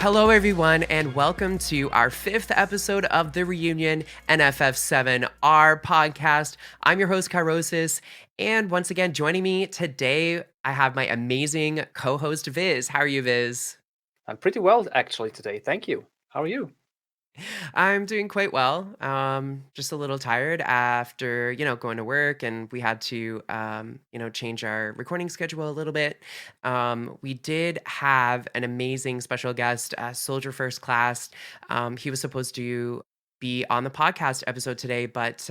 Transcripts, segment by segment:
Hello, everyone, and welcome to our fifth episode of the Reunion FFVIIR podcast. I'm your host, Kairosis, and once again, joining me today, I have my amazing co-host, Vyzz. How are you, Vyzz? I'm pretty well actually today. Thank you. How are you? I'm doing quite well. Just a little tired after, going to work, and we had to, change our recording schedule a little bit. We did have an amazing special guest, Soldier First Class. He was supposed to be on the podcast episode today, but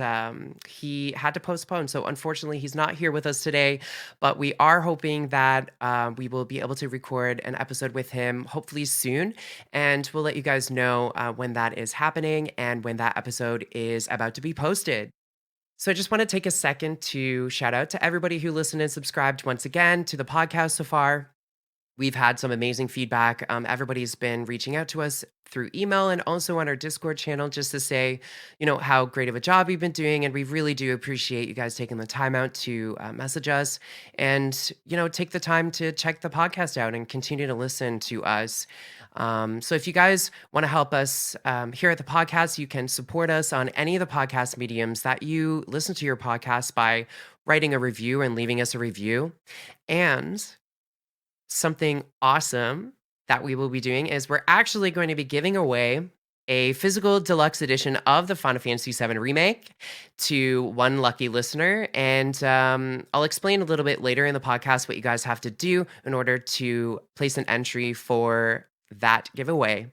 he had to postpone. So unfortunately, he's not here with us today. But we are hoping that we will be able to record an episode with him hopefully soon. And we'll let you guys know when that is happening and when that episode is about to be posted. So I just want to take a second to shout out to everybody who listened and subscribed once again to the podcast so far. We've had some amazing feedback. Everybody's been reaching out to us through email and also on our Discord channel just to say, how great of a job we've been doing. And we really do appreciate you guys taking the time out to message us and, take the time to check the podcast out and continue to listen to us. So if you guys want to help us here at the podcast, you can support us on any of the podcast mediums that you listen to your podcast by writing a review and leaving us a review. And something awesome that we will be doing is we're actually going to be giving away a physical deluxe edition of the Final Fantasy VII Remake to one lucky listener. And I'll explain a little bit later in the podcast what you guys have to do in order to place an entry for that giveaway.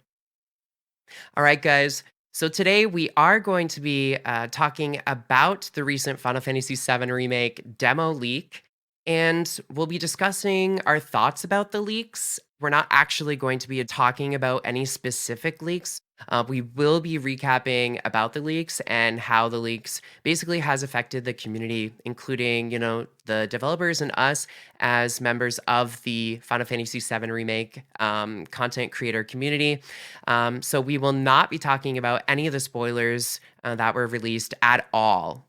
All right, guys. So today we are going to be talking about the recent Final Fantasy VII Remake demo leak, and we'll be discussing our thoughts about the leaks. We're not actually going to be talking about any specific leaks. We will be recapping about the leaks and how the leaks basically has affected the community, including, the developers and us as members of the Final Fantasy VII Remake content creator community. So we will not be talking about any of the spoilers that were released at all.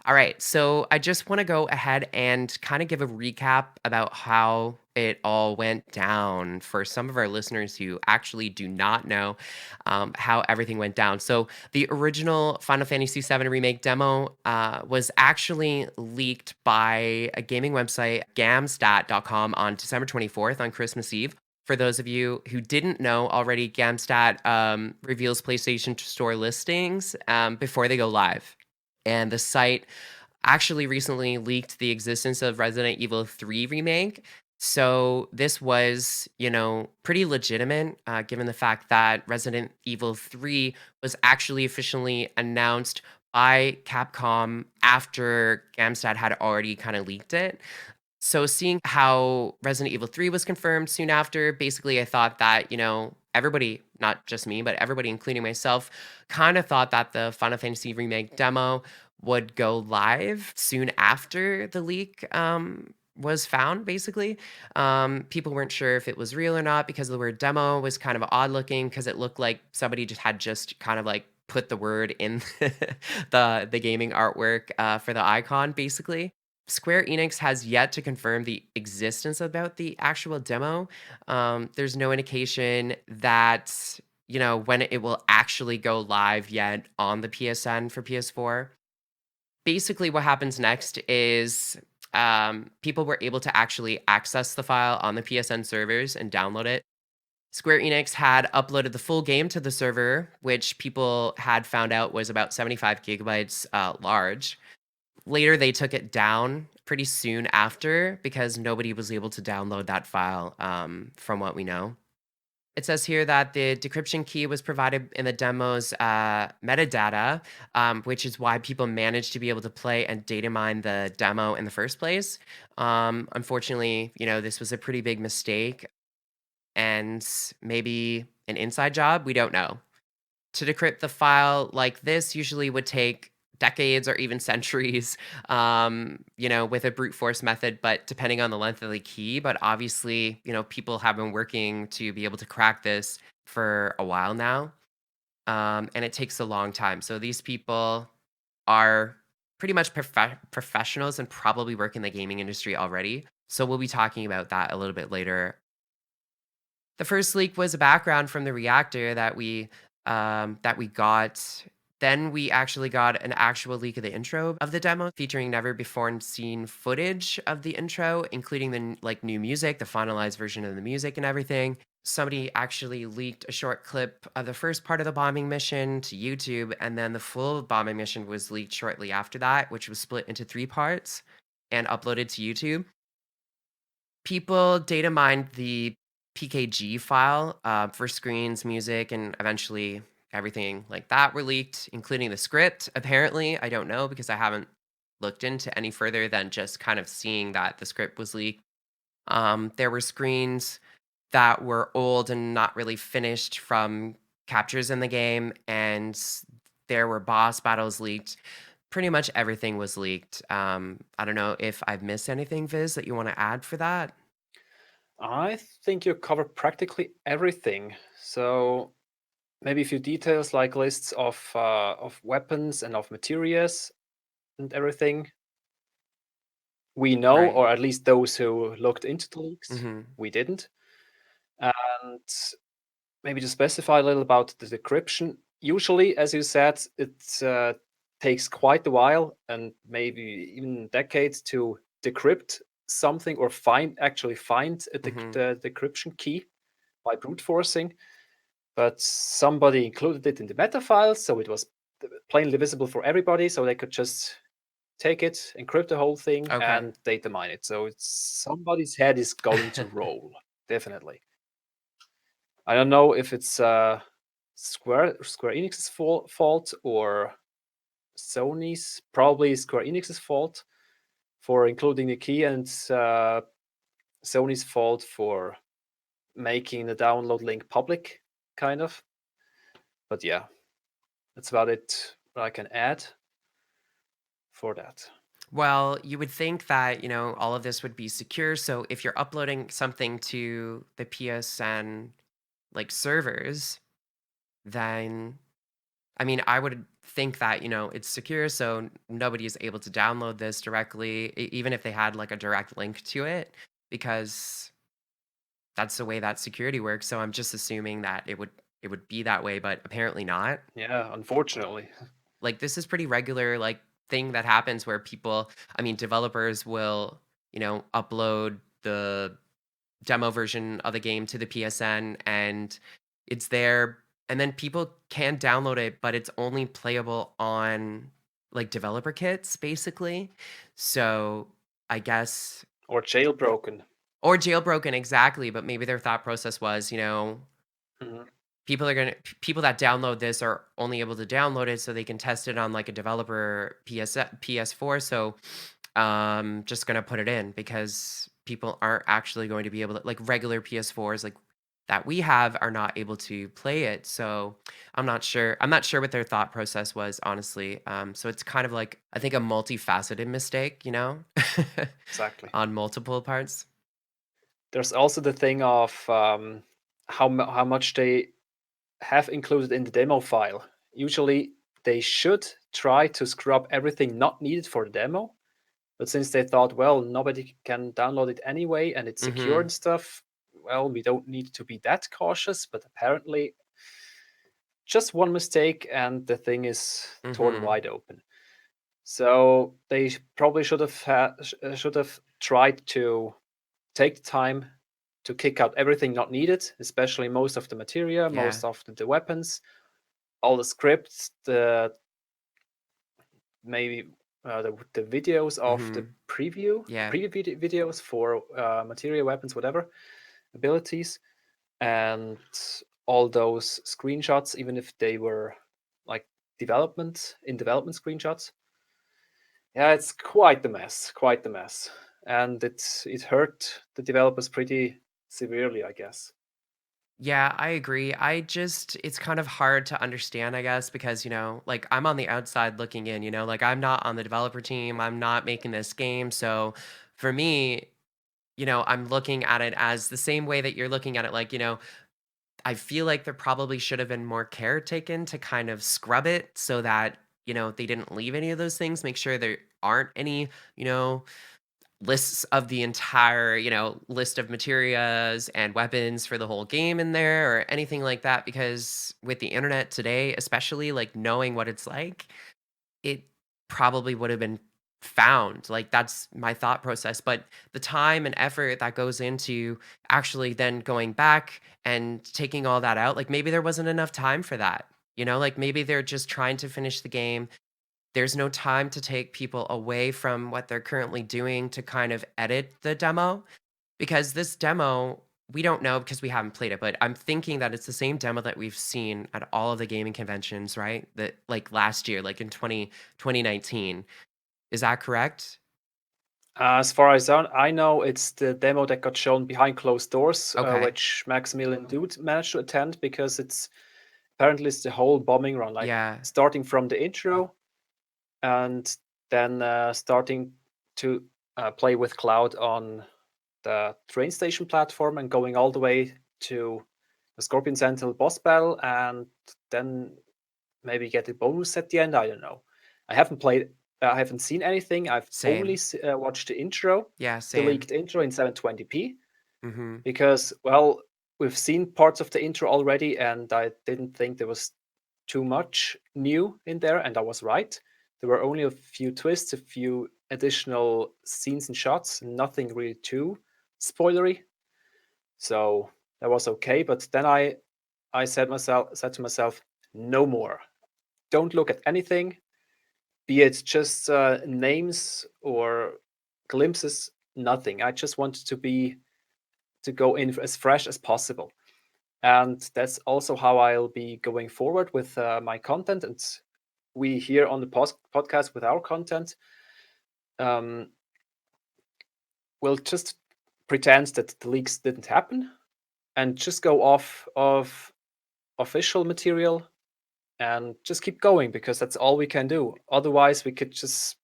All right, so I just want to go ahead and kind of give a recap about how it all went down for some of our listeners who actually do not know how everything went down. So, the original Final Fantasy VII Remake demo was actually leaked by a gaming website, gamstat.com, on December 24th on Christmas Eve. For those of you who didn't know already, Gamstat reveals PlayStation Store listings before they go live. And the site actually recently leaked the existence of Resident Evil 3 Remake. So this was, pretty legitimate, given the fact that Resident Evil 3 was actually officially announced by Capcom after Gamstat had already kind of leaked it. So seeing how Resident Evil 3 was confirmed soon after, basically I thought that, everybody, not just me, but everybody, including myself, kind of thought that the Final Fantasy Remake demo would go live soon after the leak was found, basically. People weren't sure if it was real or not because the word demo was kind of odd looking because it looked like somebody just kind of like put the word in the gaming artwork for the icon, basically. Square Enix has yet to confirm the existence about the actual demo. There's no indication that, when it will actually go live yet on the PSN for PS4. Basically, what happens next is people were able to actually access the file on the PSN servers and download it. Square Enix had uploaded the full game to the server, which people had found out was about 75 gigabytes large. Later, they took it down pretty soon after because nobody was able to download that file, from what we know. It says here that the decryption key was provided in the demo's metadata, which is why people managed to be able to play and data mine the demo in the first place. Unfortunately, this was a pretty big mistake and maybe an inside job. We don't know. To decrypt the file like this usually would take decades or even centuries, with a brute force method, but depending on the length of the key. But obviously, people have been working to be able to crack this for a while now. And it takes a long time. So these people are pretty much professionals and probably work in the gaming industry already. So we'll be talking about that a little bit later. The first leak was a background from the reactor that we got. Then we actually got an actual leak of the intro of the demo, featuring never before seen footage of the intro, including the like new music, the finalized version of the music and everything. Somebody actually leaked a short clip of the first part of the bombing mission to YouTube, and then the full bombing mission was leaked shortly after that, which was split into 3 parts and uploaded to YouTube. People data mined the PKG file for screens, music, and eventually everything like that were leaked, including the script. Apparently, I don't know because I haven't looked into any further than just kind of seeing that the script was leaked. There were screens that were old and not really finished from captures in the game, and there were boss battles leaked. Pretty much everything was leaked. I don't know if I've missed anything, Viz, that you want to add for that. I think you covered practically everything. So maybe a few details like lists of weapons and of materials and everything. We know, Right. or at least those who looked into the leaks, Mhm. we didn't. And maybe to specify a little about the decryption. Usually, as you said, it takes quite a while and maybe even decades to decrypt something or actually find Mhm. the decryption key by brute forcing. But somebody included it in the meta files, so it was plainly visible for everybody, so they could just take it, encrypt the whole thing, Okay. and data mine it. So it's somebody's head is going to roll, definitely. I don't know if it's Square Enix's fault or Sony's. Probably Square Enix's fault for including the key, and Sony's fault for making the download link public, kind of. But yeah, that's about it. What I can add for that. Well, you would think that, all of this would be secure. So if you're uploading something to the PSN like servers, then I mean, I would think that, it's secure so nobody is able to download this directly, even if they had like a direct link to it, because that's the way that security works. So I'm just assuming that it would be that way, but apparently not. Yeah, unfortunately. Like this is pretty regular like thing that happens where people, I mean, developers will, upload the demo version of the game to the PSN and it's there and then people can download it, but it's only playable on like developer kits basically. So I guess Or jailbroken. or jailbroken exactly, but maybe their thought process was, Mhm. people that download this are only able to download it so they can test it on like a developer PS4. So just gonna put it in because people aren't actually going to be able to like regular PS4s like that we have are not able to play it. So I'm not sure what their thought process was, honestly. So it's kind of like I think a multifaceted mistake, Exactly. on multiple parts. There's also the thing of how much they have included in the demo file. Usually, they should try to screw up everything not needed for the demo, but since they thought, well, nobody can download it anyway and it's secure Mm-hmm. and stuff, well, we don't need to be that cautious. But apparently, just one mistake and the thing is torn Mm-hmm. wide open. So they probably should have tried to take the time to kick out everything not needed, especially most of the materia, Yeah. most of the weapons, all the scripts, the maybe the videos of the Mm-hmm. preview, Yeah. videos for materia, weapons, whatever abilities, and all those screenshots, even if they were like development screenshots. Yeah, it's quite the mess, quite the mess, and it hurt the developers pretty severely, I guess. Yeah, I agree. It's kind of hard to understand, I guess, because, like I'm on the outside looking in, like I'm not on the developer team. I'm not making this game. So for me, I'm looking at it as the same way that you're looking at it. Like, I feel like there probably should have been more care taken to kind of scrub it so that, they didn't leave any of those things, make sure there aren't any, you know, lists of the entire, list of materials and weapons for the whole game in there or anything like that, because with the internet today, especially, like, knowing what it's like, it probably would have been found. Like, that's my thought process, but the time and effort that goes into actually then going back and taking all that out, like, maybe there wasn't enough time for that, like, maybe they're just trying to finish the game. There's no time to take people away from what they're currently doing to kind of edit the demo, because this demo, we don't know because we haven't played it, but I'm thinking that it's the same demo that we've seen at all of the gaming conventions, right? That, like, last year, like in 2019. Is that correct? As far as I know, it's the demo that got shown behind closed doors, Okay. which Maximilian Dude managed to attend because it's the whole bombing run, like Yeah. starting from the intro and then starting to play with Cloud on the train station platform and going all the way to the Scorpion Sentinel boss battle, and then maybe get a bonus at the end. I don't know. I haven't played. I haven't seen anything. I've only Same. watched the intro, Yeah, the same. leaked intro in 720p, Mhm. because well, we've seen parts of the intro already, and I didn't think there was too much new in there, and I was right. There were only a few twists, a few additional scenes and shots, nothing really too spoilery. So that was okay. But then I said to myself, no more. Don't look at anything, be it just names or glimpses. Nothing. I just wanted to go in as fresh as possible, and that's also how I'll be going forward with my content. And we here on the podcast with our content um, will just pretend that the leaks didn't happen and just go off of official material and just keep going, because that's all we can do. Otherwise, we could just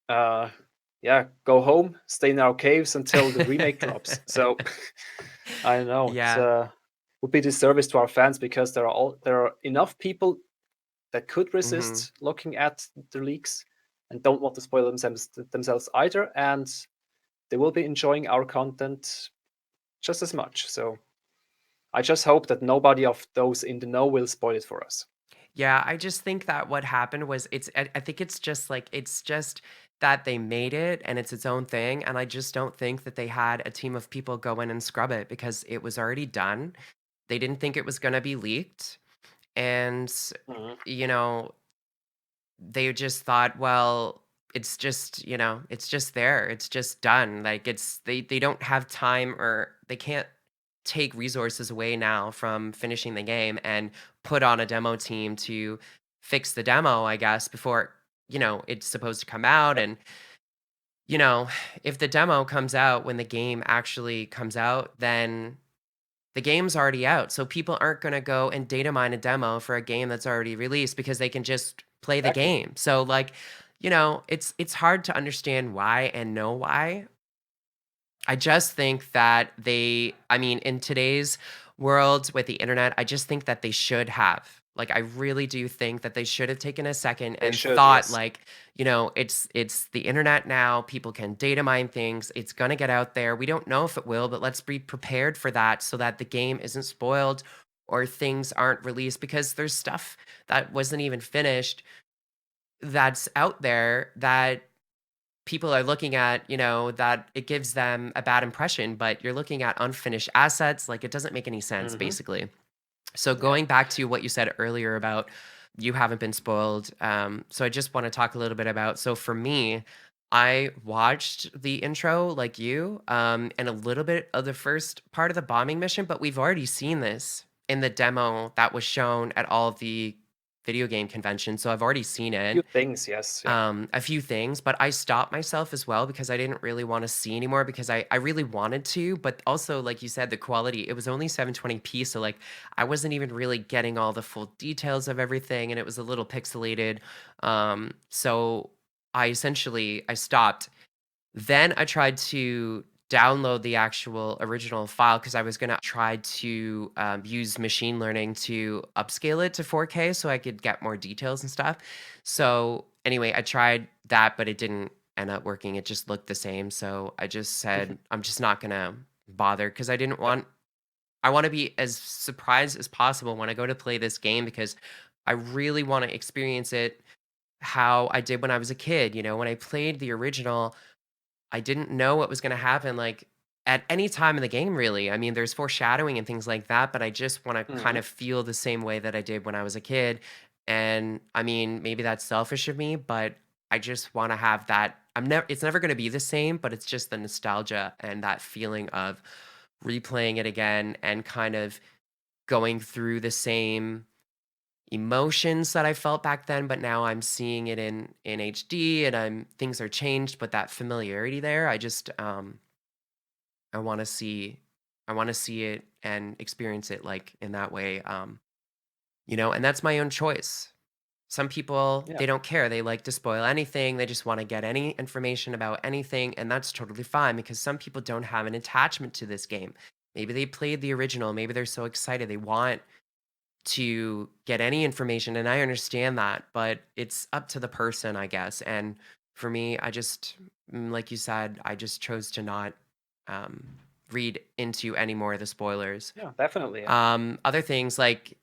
uh, yeah, go home, stay in our caves until the remake drops. So I don't know. It's Yeah. would be disservice to our fans, because there are enough people that could Mhm. resist looking at the leaks and don't want to spoil themselves either, and they will be enjoying our content just as much. So I just hope that nobody of those in the know will spoil it for us. Yeah, I just think that what happened was I think it's just like it's just that they made it and it's its own thing, and I just don't think that they had a team of people go in and scrub it because it was already done. They didn't think it was gonna be leaked, and, Mhm. you know, they just thought, well, it's just, it's just there. It's just done. Like, they don't have time, or they can't take resources away now from finishing the game and put on a demo team to fix the demo, I guess, before, it's supposed to come out. And, you know, if the demo comes out when the game actually comes out, then the game's already out. So people aren't going to go and data mine a demo for a game that's already released because they can just play the Exactly. game. So, like, it's hard to understand why and know why. I just think that I mean, in today's world with the internet, I just think that they should have. Like, I really do think that they should have taken a second They and should, thought, yes. like, it's the internet now. People can data mine things. It's gonna get out there. We don't know if it will, but let's be prepared for that so that the game isn't spoiled or things aren't released, because there's stuff that wasn't even finished that's out there that people are looking at, that it gives them a bad impression, but you're looking at unfinished assets. Like, it doesn't make any sense, Hmm. basically. So, Yeah. going back to what you said earlier about you haven't been spoiled. So, I just want to talk a little bit about. So, for me, I watched the intro like you, and a little bit of the first part of the bombing mission, but we've already seen this in the demo that was shown at all of the video game conventions. So, I've already seen Few it, things, yes. Yeah. a few things, but I stopped myself as well because I didn't really want to see anymore, because I really wanted to, but also, like you said, the quality, it was only 720p. So, like, I wasn't even really getting all the full details of everything, and it was a little pixelated. So I stopped. Then I tried to download the actual original file because I was gonna try to use machine learning to upscale it to 4K so I could get more details and stuff. So anyway, I tried that, but it didn't. end up working. It just looked the same. So I just said, I'm just not gonna bother because Yeah. I want to be as surprised as possible when I go to play this game because I really want to experience it how I did when I was a kid. When I played the original, I didn't know what was gonna happen, like, at any time in the game, really. I mean, there's foreshadowing and things like that, but I just wanna kind Mhm. of feel the same way that I did when I was a kid, and, I mean, maybe that's selfish of me, but I just wanna have that it's never gonna be the same, but it's just the nostalgia and that feeling of replaying it again and kind of going through the same emotions that I felt back then, but now I'm seeing it in HD and things are changed, but that familiarity there, I want to see I want to see it and experience it like in that way. And that's my own choice. Some people, Yeah. they don't care. They like to spoil anything. They just want to get any information about anything, and that's totally fine because some people don't have an attachment to this game. Maybe they played the original, maybe they're so excited they want to get any information, and I understand that, but it's up to the person, I guess, and for me, like you said, I just chose to not, um, read into any more of the spoilers. Yeah, definitely, yeah. Other things, like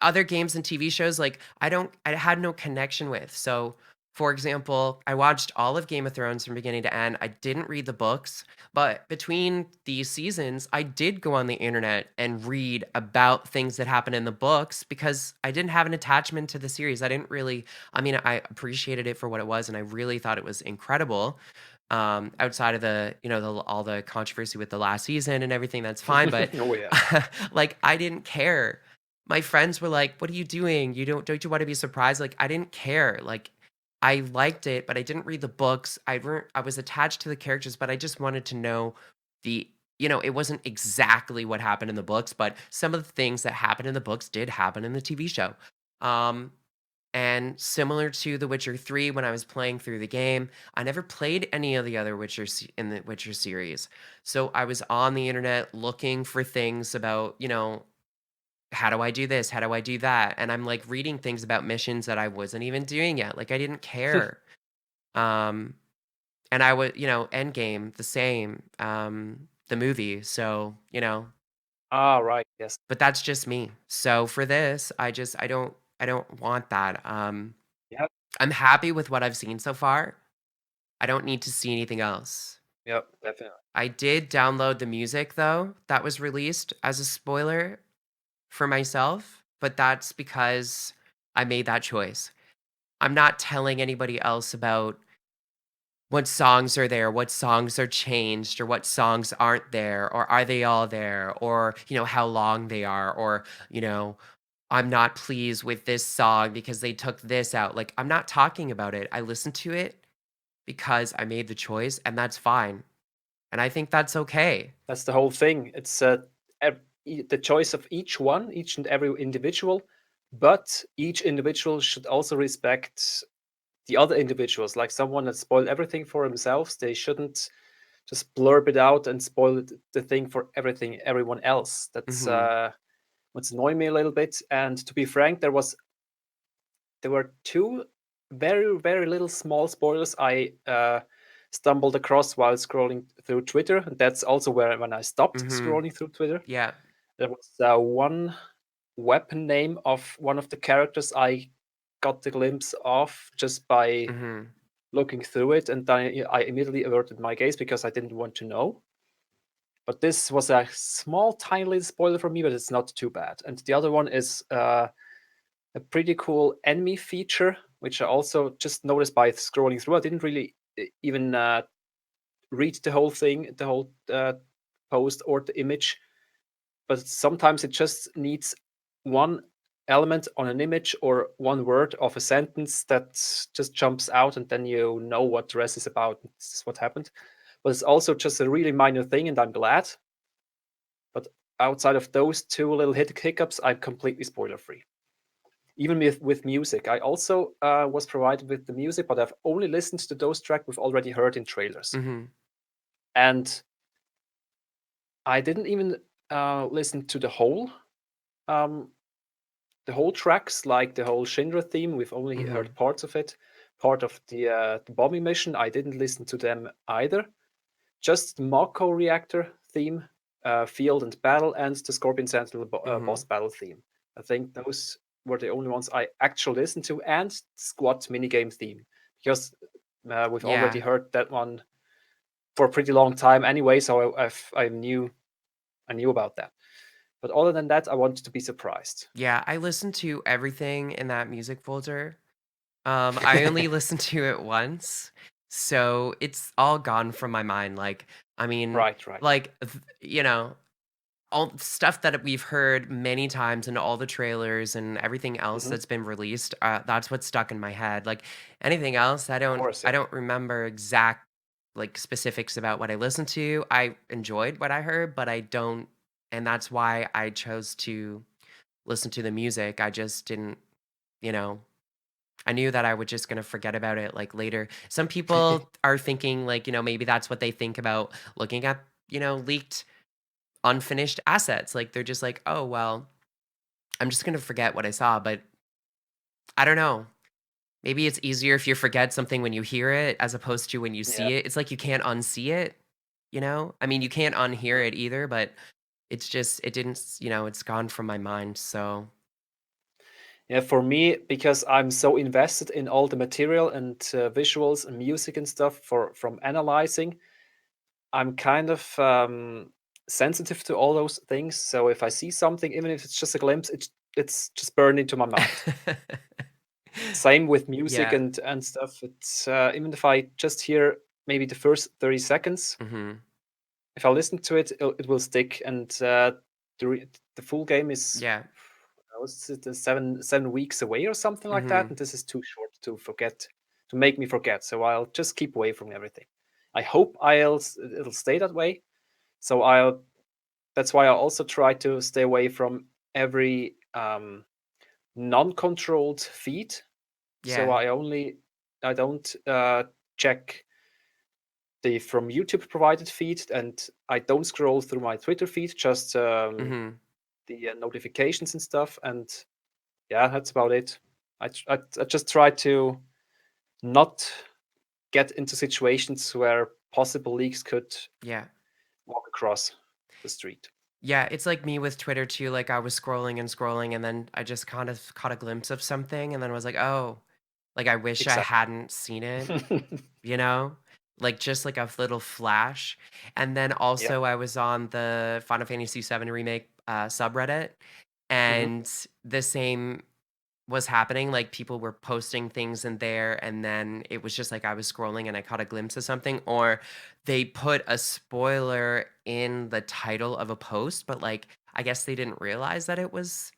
other games and TV shows, like, I had no connection with. So, for example, I watched all of Game of Thrones from beginning to end. I didn't read the books, but between these seasons, I did go on the internet and read about things that happened in the books because I didn't have an attachment to the series. I mean, I appreciated it for what it was, and I really thought it was incredible. Outside of all the controversy with the last season and everything, that's fine. But Oh, yeah. like, I didn't care. My friends were like, "What are you doing? Don't you wanna be surprised?" Like, I didn't care, like, I liked it, but I didn't read the books. I was attached to the characters, but I just wanted to know the it wasn't exactly what happened in the books, but some of the things that happened in the books did happen in the TV show. Um, and similar to The Witcher 3, when I was playing through the game, I never played any of the other in the Witcher series. So I was on the internet looking for things about, how do I do this? How do I do that? And I'm, like, reading things about missions that I wasn't even doing yet, like, I didn't care. Um, and I would Endgame, the same, the movie, so, Ah, right, yes. but that's just me. So for this, I don't want that. Yep, I'm happy with what I've seen so far. I don't need to see anything else. yep, definitely. I did download the music, though, that was released as a spoiler for myself, but that's because I made that choice. I'm not telling anybody else about what songs are there, what songs are changed, or what songs aren't there, or are they all there, or, how long they are, or, I'm not pleased with this song because they took this out. Like, I'm not talking about it. I listened to it because I made the choice, and that's fine. And I think that's okay. That's the whole thing. It's the choice of each one, each and every individual, but each individual should also respect the other individuals. Like someone that spoiled everything for themselves, they shouldn't just blurb it out and spoil the thing for everyone else. That's Mhm. what's annoying me a little bit. And to be frank, there were two very little small spoilers I stumbled across while scrolling through Twitter, and that's also where when I stopped Mhm. scrolling through Twitter. Yeah. There was one weapon name of one of the characters I got the glimpse of just by Mhm. looking through it, and then I immediately averted my gaze because I didn't want to know. But this was a small, tiny little spoiler for me, but it's not too bad. And the other one is a pretty cool enemy feature, which I also just noticed by scrolling through. I didn't really even read the whole thing, the whole post or the image, but sometimes it just needs one element on an image or one word of a sentence that just jumps out, and then you know what the rest is about. This is what happened. But it's also just a really minor thing, and I'm glad. But outside of those two little hiccups, I'm completely spoiler free. Even with music, I also was provided with the music, but I've only listened to those tracks we've already heard in trailers. Mhm. And I didn't even listen to the whole um, the whole tracks, like the whole Shinra theme. We've only Mm-hmm. heard parts of it. Part of the bombing mission, I didn't listen to them either. Just the Mako reactor theme, field and battle, and the Scorpion Sentinel Mm-hmm. boss battle theme. I think those were the only ones I actually listened to, and Squad minigame theme, because we've already Yeah. heard that one for a pretty long time anyway, so I knew about that. But other than that, I wanted to be surprised. Yeah. I listened to everything in that music folder. I only listened to it once, so it's all gone from my mind. Like, I mean, Right, right. like, all stuff that we've heard many times in all the trailers and everything else Hmm. that's been released, that's what's stuck in my head. Like anything else, Of course, I yeah. don't remember exact like specifics about what I listened to. I enjoyed what I heard, but I don't, and that's why I chose to listen to the music. I just didn't, you know, I knew that I was just gonna forget about it like later. Some people are thinking like, maybe that's what they think about looking at, leaked unfinished assets. Like they're just like, "Oh, well, I'm just going to forget what I saw." But I don't know. Maybe it's easier if you forget something when you hear it as opposed to when you Yeah. see it. It's like you can't unsee it, you know? I mean, you can't unhear it either, but it's just it didn't, it's gone from my mind. So, Yeah, for me, because I'm so invested in all the material and visuals and music and stuff from analyzing, I'm kind of sensitive to all those things. So if I see something, even if it's just a glimpse, it's just burned into my mind. Same with music yeah. and stuff. It's even if I just hear maybe the first 30 seconds, Mhm. if I listen to it, it will stick. And the full game is Yeah. was it 7 weeks away or something like that, Mhm. and this is too short to forget, to make me forget. So I'll just keep away from everything. I hope it'll stay that way. So I'll That's why I also try to stay away from every non-controlled feed. So Yeah. I don't check the from YouTube provided feed, and I don't scroll through my Twitter feed, just Mhm. the notifications and stuff. And yeah, that's about it. I just try to not get into situations where possible leaks could Yeah. walk across the street. Yeah, it's like me with Twitter too. Like I was scrolling and scrolling and then I just kind of caught a glimpse of something and then was like, "Oh, like I wish I Exactly. hadn't seen it." You know? Like, just like a little flash, and then Yeah. also I was on the Final Fantasy VII Remake, subreddit, Hmm. and the same was happening, like, people were posting things in there, and then it was just like I was scrolling and I caught a glimpse of something, or they put a spoiler in the title of a post, but, like, I guess they didn't realize that it was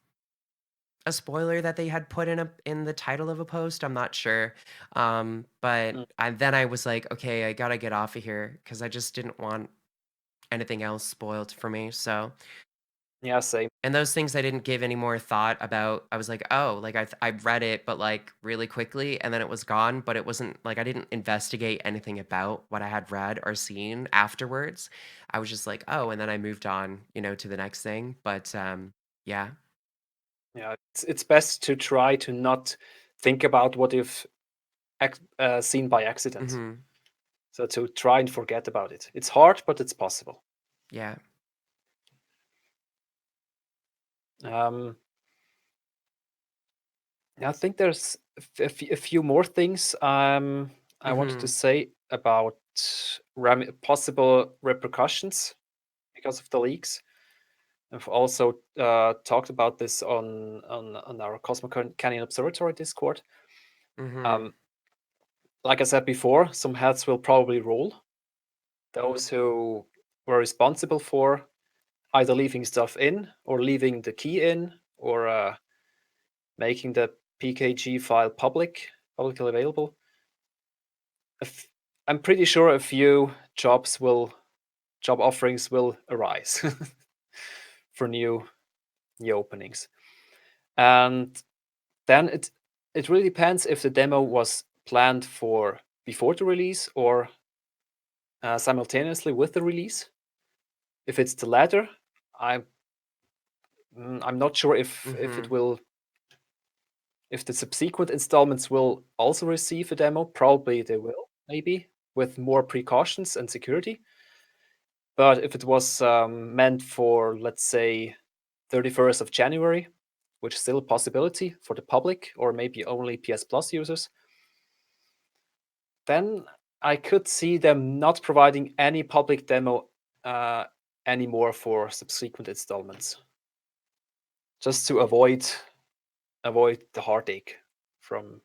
a spoiler that they had put in the title of a post, I'm not sure, but then I was like, "Okay, I gotta get off of here because I just didn't want anything else spoiled for me, so Yeah, same. and those things I didn't give any more thought about. I was like, "Oh," like, I read it, but, like, really quickly, and then it was gone, but it wasn't like, I didn't investigate anything about what I had read or seen afterwards. I was just like, "Oh," and then I moved on, to the next thing, but, yeah. Yeah, it's best to try to not think about what you've seen by accident. Mhm. So to try and forget about it. It's hard, but it's possible. Yeah. Um, I think there's a few more things I wanted to Mhm. say about possible repercussions because of the leaks. I've also talked about this on our Cosmo Canyon Observatory Discord. Mhm. Um, like I said before, some heads will probably roll. Those who were responsible for either leaving stuff in or leaving the key in or making the PKG file publicly available. If, I'm pretty sure a few job offerings will arise for new openings. And then it really depends if the demo was planned for before the release or simultaneously with the release. If it's the latter, I'm I'm not sure if it Mhm. will. if the subsequent installments will also receive a demo. Probably they will, maybe, with more precautions and security. But if it was meant for, let's say, 31st of January, which is still a possibility for the public, or maybe only PS Plus users, then I could see them not providing any public demo anymore for subsequent installments, just to avoid the heartache from.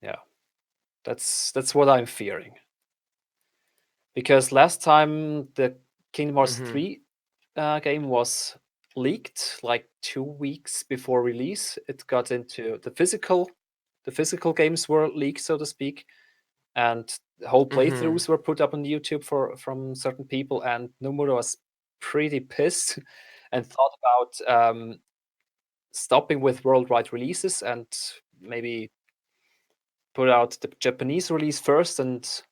Yeah, that's what I'm fearing. Because last time the Kingdom Hearts Mm-hmm. 3 game was leaked like 2 weeks before release. It got into the physical games were leaked, so to speak, and the whole Mm-hmm. playthroughs were put up on YouTube from certain people, and Nomura was pretty pissed and thought about stopping with worldwide releases and maybe put out the Japanese release first and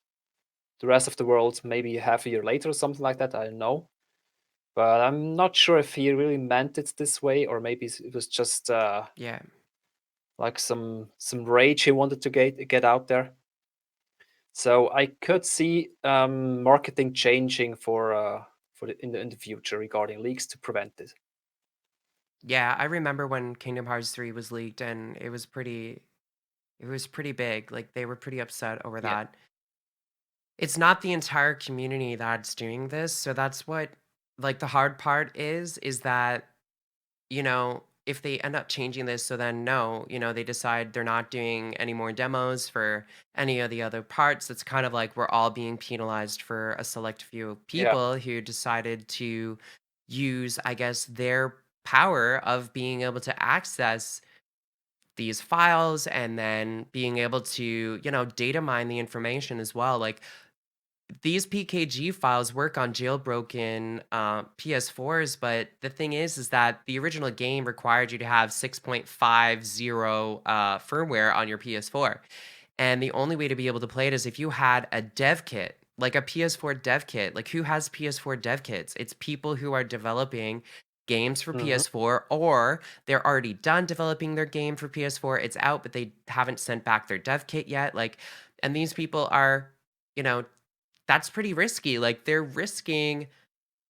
the rest of the world maybe half a year later or something like that. I don't know. But I'm not sure if he really meant it this way, or maybe it was just Yeah. like some rage he wanted to get out there. So I could see marketing changing for in the future regarding leaks to prevent it. Yeah, I remember when Kingdom Hearts 3 was leaked and it was pretty big. Like they were pretty upset over Yeah. that. It's not the entire community that's doing this, so that's what like the hard part is that, if they end up changing this, so then no, they decide they're not doing any more demos for any of the other parts. It's kind of like we're all being penalized for a select few of Yeah. people who decided to use, I guess, their power of being able to access these files and then being able to, data mine the information as well. Like these PKG files work on jailbroken PS4s, but the thing is that the original game required you to have 6.50 firmware on your PS4. And the only way to be able to play it is if you had a dev kit, like a PS4 dev kit. Like who has PS4 dev kits? It's people who are developing games for Hmm. PS4, or they're already done developing their game for PS4. It's out, but they haven't sent back their dev kit yet. Like, and these people are, you know, that's pretty risky. Like they're risking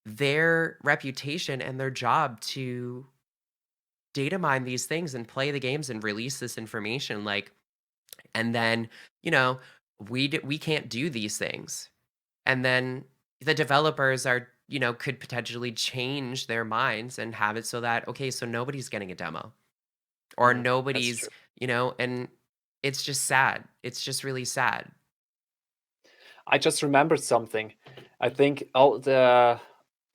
their reputation and their job to data mine these things and play the games and release this information. Like, and then, you know, we can't do these things. And then the developers are, could potentially change their minds and have it so that, okay, so nobody's getting a demo or Mm, that's nobody's, true. and it's just sad. It's just really sad. I just remembered something. I think all the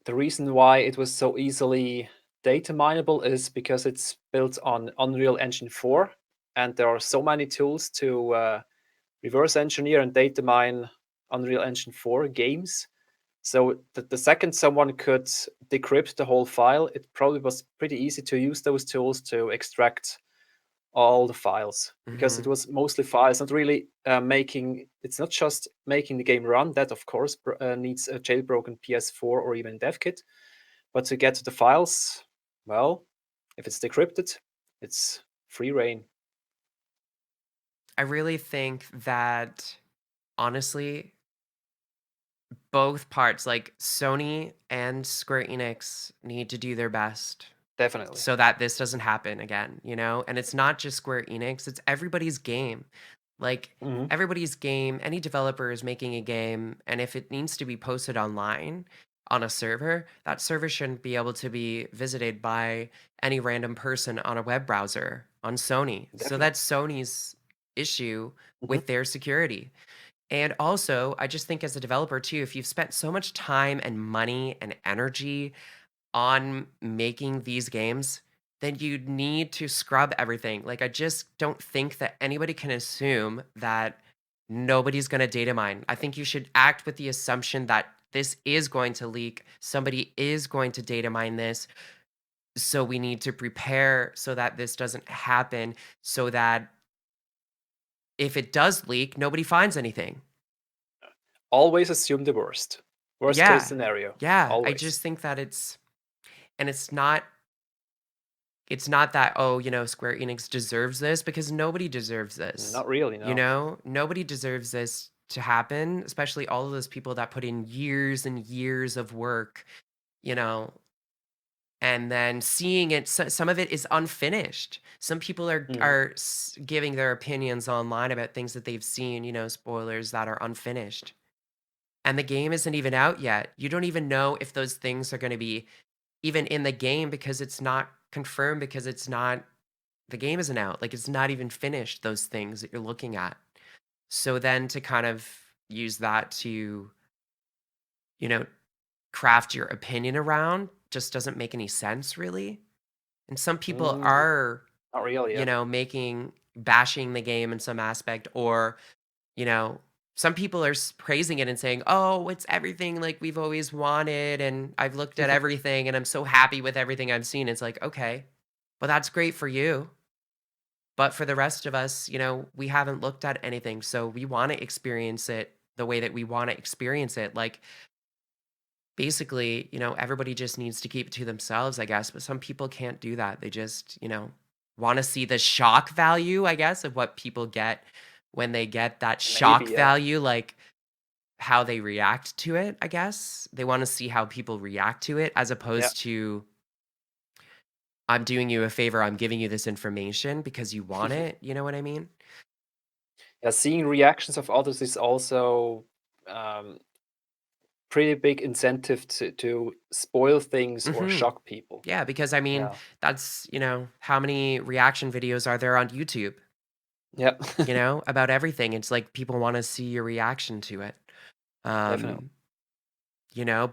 reason why it was so easily data mineable is because it's built on Unreal Engine 4, and there are so many tools to reverse engineer and data mine Unreal Engine 4 games. So the second someone could decrypt the whole file, it probably was pretty easy to use those tools to extract all the files, because it Hmm. was mostly files, not really making. It's not just making the game run. That of course needs a jailbroken PS4 or even dev kit, but to get to the files, well, if it's decrypted, it's free reign. I really think that honestly, both parts, like Sony and Square Enix, need to do their best Definitely. so that this doesn't happen again, you know? And it's not just Square Enix, it's everybody's game. Like Hmm. everybody's game, any developer is making a game, and if it needs to be posted online on a server, that server shouldn't be able to be visited by any random person on a web browser on Sony. So Definitely. that's Sony's issue Hmm. with their security. And also, I just think as a developer too, if you've spent so much time and money and energy on making these games, then you need to scrub everything. Like, I just don't think that anybody can assume that nobody's going to data mine. I think you should act with the assumption that this is going to leak. Somebody is going to data mine this. So we need to prepare so that this doesn't happen, so that if it does leak, nobody finds anything. Always assume the worst. Worst case Yeah. scenario. Yeah. I Always. just think that it's, and it's not it's not that, oh, Square Enix deserves this, because nobody deserves this. Not really, no. Nobody deserves this to happen, especially all of those people that put in years and years of work, you know, and then seeing it. Some of it is unfinished. Some people are Mhm. are giving their opinions online about things that they've seen, spoilers that are unfinished. And the game isn't even out yet. You don't even know if those things are going to be even in the game, because it's not confirmed, because the game isn't out. Like, it's not even finished, those things that you're looking at. So then to kind of use that to, you know, craft your opinion around just doesn't make any sense, really. And some people Mm, are, not really, yeah. bashing the game in some aspect, or, you know, some people are praising it and saying, "Oh, it's everything like we've always wanted, and I've looked at everything, and I'm so happy with everything I've seen." It's like, okay, well, that's great for you. But for the rest of us, we haven't looked at anything. So we want to experience it the way that we want to experience it. Like, basically, everybody just needs to keep it to themselves, I guess. But some people can't do that. They just, want to see the shock value, I guess, of what people get when they get that Maybe, shock yeah. value, like how they react to it, I guess. They want to see how people react to it, as Yeah. opposed to, I'm doing you a favor, I'm giving you this information because you want it. You know what I mean? Yeah, seeing reactions of others is also um, pretty big incentive to spoil things or Mhm. shock people. Yeah, because I mean, Yeah. that's, how many reaction videos are there on YouTube, Yeah. about everything? It's like people wanna see your reaction to it. Definitely. Um,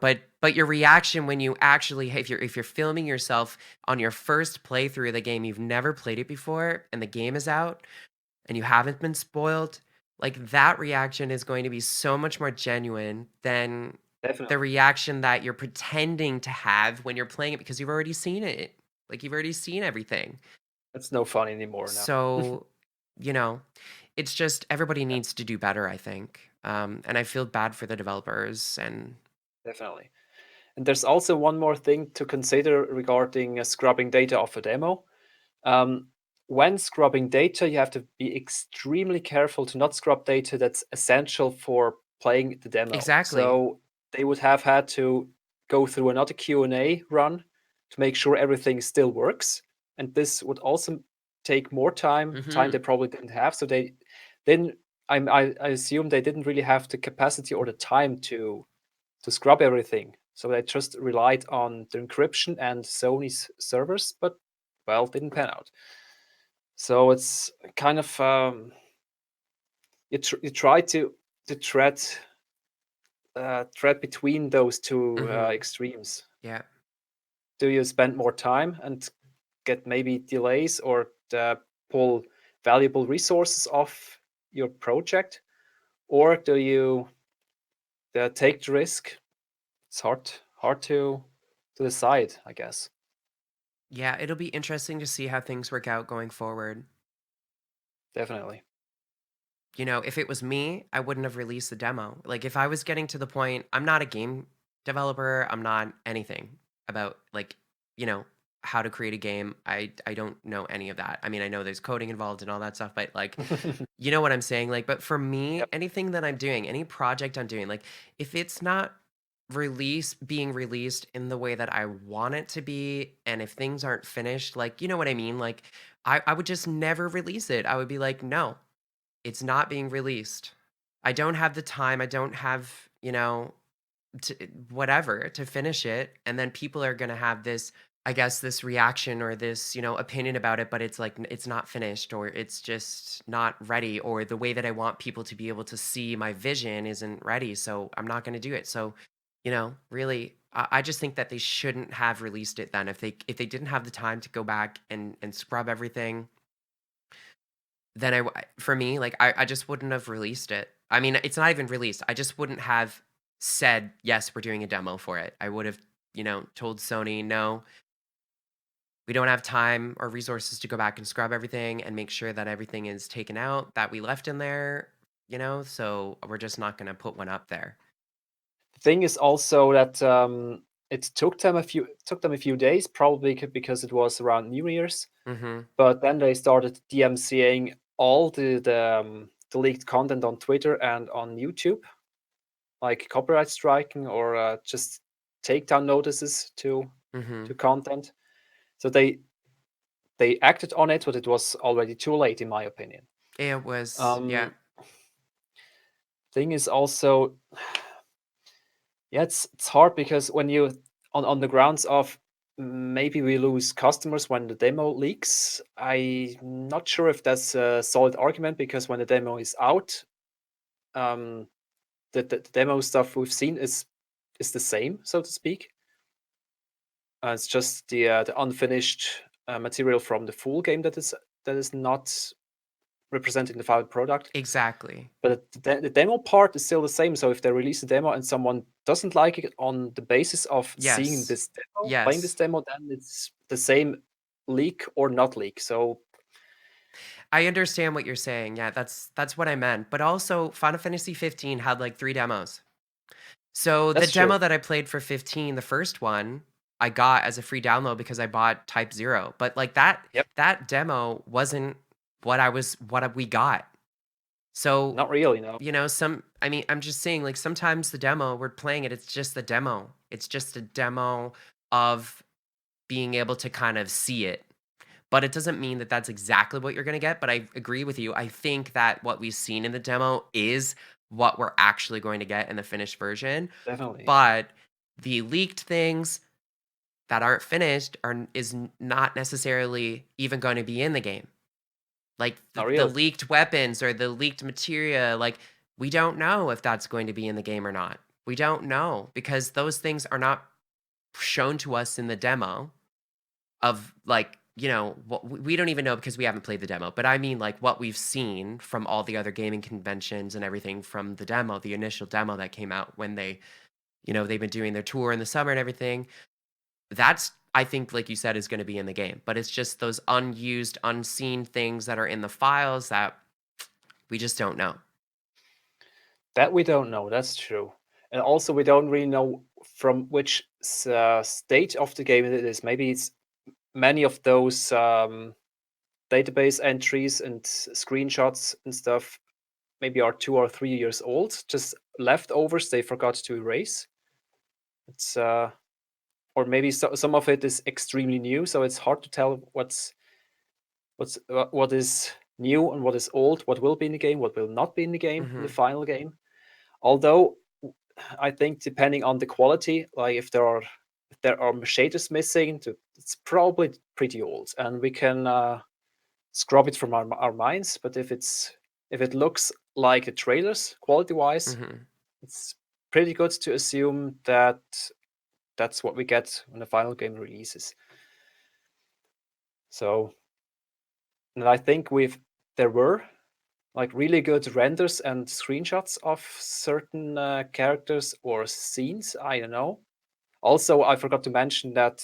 but your reaction when you actually, if you're filming yourself on your first playthrough of the game, you've never played it before, and the game is out, and you haven't been spoiled, like, that reaction is going to be so much more genuine than the Definitely. reaction that you're pretending to have when you're playing it, because you've already seen it. Like, you've already seen everything. It's no fun anymore now. So, you know, it's just everybody Yeah, needs to do better, I think. And I feel bad for the developers, and definitely. And there's also one more thing to consider regarding scrubbing data off a demo. Um, when scrubbing data, you have to be extremely careful to not scrub data that's essential for playing the demo. exactly. So they would have had to go through another Q&A run to make sure everything still works. And this would also take more time they Mhm. probably didn't have. So they didn't, I assume they didn't really have the capacity or the time to scrub everything. So they just relied on the encryption and Sony's servers, but well, didn't pan out. So it's kind of you try to tread between those two Mhm. extremes. Yeah. Do you spend more time and get maybe delays or pull valuable resources off your project, or do you take the risk? It's hard to decide, I guess. Yeah, it'll be interesting to see how things work out going forward. Definitely. If it was me, I wouldn't have released the demo. Like, if I was getting to the point, I'm not a game developer, I'm not anything about, like, you know, how to create a game. I don't know any of that. I mean, I know there's coding involved and all that stuff, but, like, you know what I'm saying? Like, but for me, Yep. anything that I'm doing, any project I'm doing, like, if it's not being released in the way that I want it to be, and if things aren't finished, like, you know what I mean? Like, I would just never release it. I would be like, no, it's not being released. I don't have the time. I don't have, whatever to finish it. And then people are going to have this, I guess, this reaction or this, opinion about it, but it's like, it's not finished, or it's just not ready, or the way that I want people to be able to see my vision isn't ready. So I'm not going to do it. So, really, I just think that they shouldn't have released it then. If they didn't have the time to go back and scrub everything, then for me, like, I just wouldn't have released it. I mean, it's not even released. I just wouldn't have said, "Yes, we're doing a demo for it." I would have, told Sony, "No, we don't have time or resources to go back and scrub everything and make sure that everything is taken out that we left in there, so we're just not gonna put one up there." The thing is also that it took them a few days, probably because it was around New Year's. Mm-hmm. But then they started DMCAing all the leaked content on Twitter and on YouTube, like copyright striking or just takedown notices Mm-hmm. to content. So they acted on it, but it was already too late, in my opinion. It was, yeah. Um, thing is also, yeah, it's hard because when you on the grounds of maybe we lose customers when the demo leaks. I'm not sure if that's a solid argument because when the demo is out, um, the demo stuff we've seen is the same, so to speak. It's just the unfinished material from the full game that is not representing the final product. Exactly. But the demo part is still the same. So if they release a demo and someone doesn't like it on the basis of seeing Yes. this demo, playing this Yes. demo, then it's the same leak or not leak. So I understand what you're saying. Yeah, that's what I meant. But also, Final Fantasy 15 had like 3 demos. So the that's true. demo that I played for 15, the first one, I got as a free download because I bought Type 0. But like Yep. that demo wasn't what we got. So, Not really, no. I mean, I'm just saying like sometimes the demo we're playing it, it's just the demo. It's just a demo of being able to kind of see it. But it doesn't mean that that's exactly what you're going to get, but I agree with you. I think that what we've seen in the demo is what we're actually going to get in the finished version. Definitely, yeah. But the leaked things that aren't finished not necessarily even going to be in the game. Like Not the really. leaked weapons or the leaked materia, like we don't know if that's going to be in the game or not. We don't know because those things are not shown to us in the demo of like, what we don't even know because we haven't played the demo. But I mean like what we've seen from all the other gaming conventions and everything from the demo, the initial demo that came out when they've been doing their tour in the summer and everything. That's, I think, like you said, is going to be in the game, but it's just those unused, unseen things that are in the files that we just don't know. That we don't know. That's true. And also, we don't really know from which state of the game it is. Maybe it's many of those database entries and screenshots and stuff maybe are 2 or 3 years old, just leftovers they forgot to erase. It's or maybe some of it is extremely new, so it's hard to tell what is new and what is old, what will be in the game, what will not be in the game in the Hmm. final game. Although I think depending on the quality, like if there are shaders missing, it's probably pretty old, and we can scrub it from our minds. But if it looks like the trailers quality wise, Hmm. it's pretty good to assume that that's what we get when the final game releases. So, and I think there were like really good renders and screenshots of certain characters or scenes. I don't know. Also, I forgot to mention that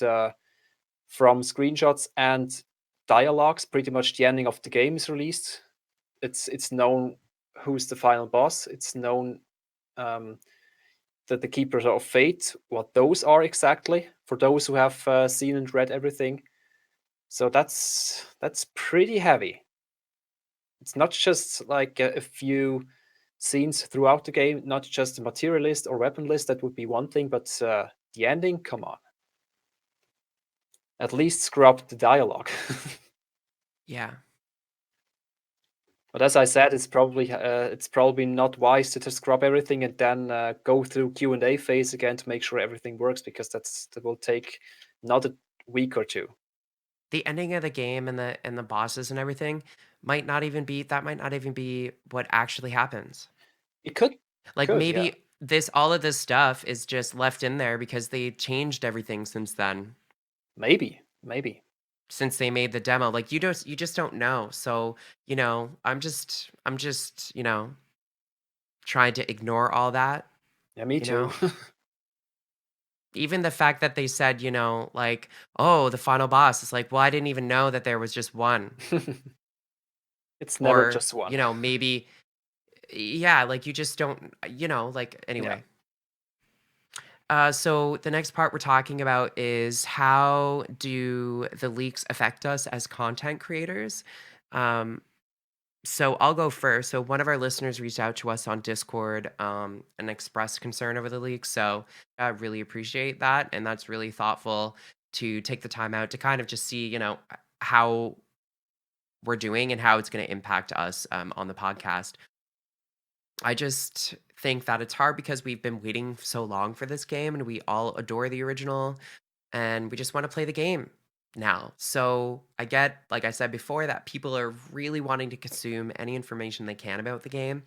from screenshots and dialogues, pretty much the ending of the game is released. It's known who's the final boss. It's known um, that the Keepers of Fate, what those are exactly, for those who have seen and read everything. So that's pretty heavy. It's not just like a few scenes throughout the game, not just a material list or weapon list. That would be one thing, but the ending, come on, at least scrub the dialogue. Yeah. But as I said, it's probably not wise to just scrub everything and then go through Q&A phase again to make sure everything works because that will take another week or two. The ending of the game and the bosses and everything might not even be what actually happens. It could, Like could, yeah, maybe all of this stuff is just left in there because they changed everything since then. maybe. Since they made the demo. Like you just don't know. So, I'm just, trying to ignore all that, Yeah, me you too. know? Even the fact that they said, like, "Oh, the final boss." It's like, "Well, I didn't even know that there was just one." It's never Or, just one. maybe yeah, like you just don't, like Yeah. anyway. So the next part we're talking about is how do the leaks affect us as content creators? Um, so I'll go first. So one of our listeners reached out to us on Discord and expressed concern over the leaks. So I really appreciate that, and that's really thoughtful to take the time out to kind of just see, how we're doing and how it's going to impact us on the podcast. I just think that it's hard because we've been waiting so long for this game and we all adore the original and we just want to play the game now. So I get, like I said before, that people are really wanting to consume any information they can about the game.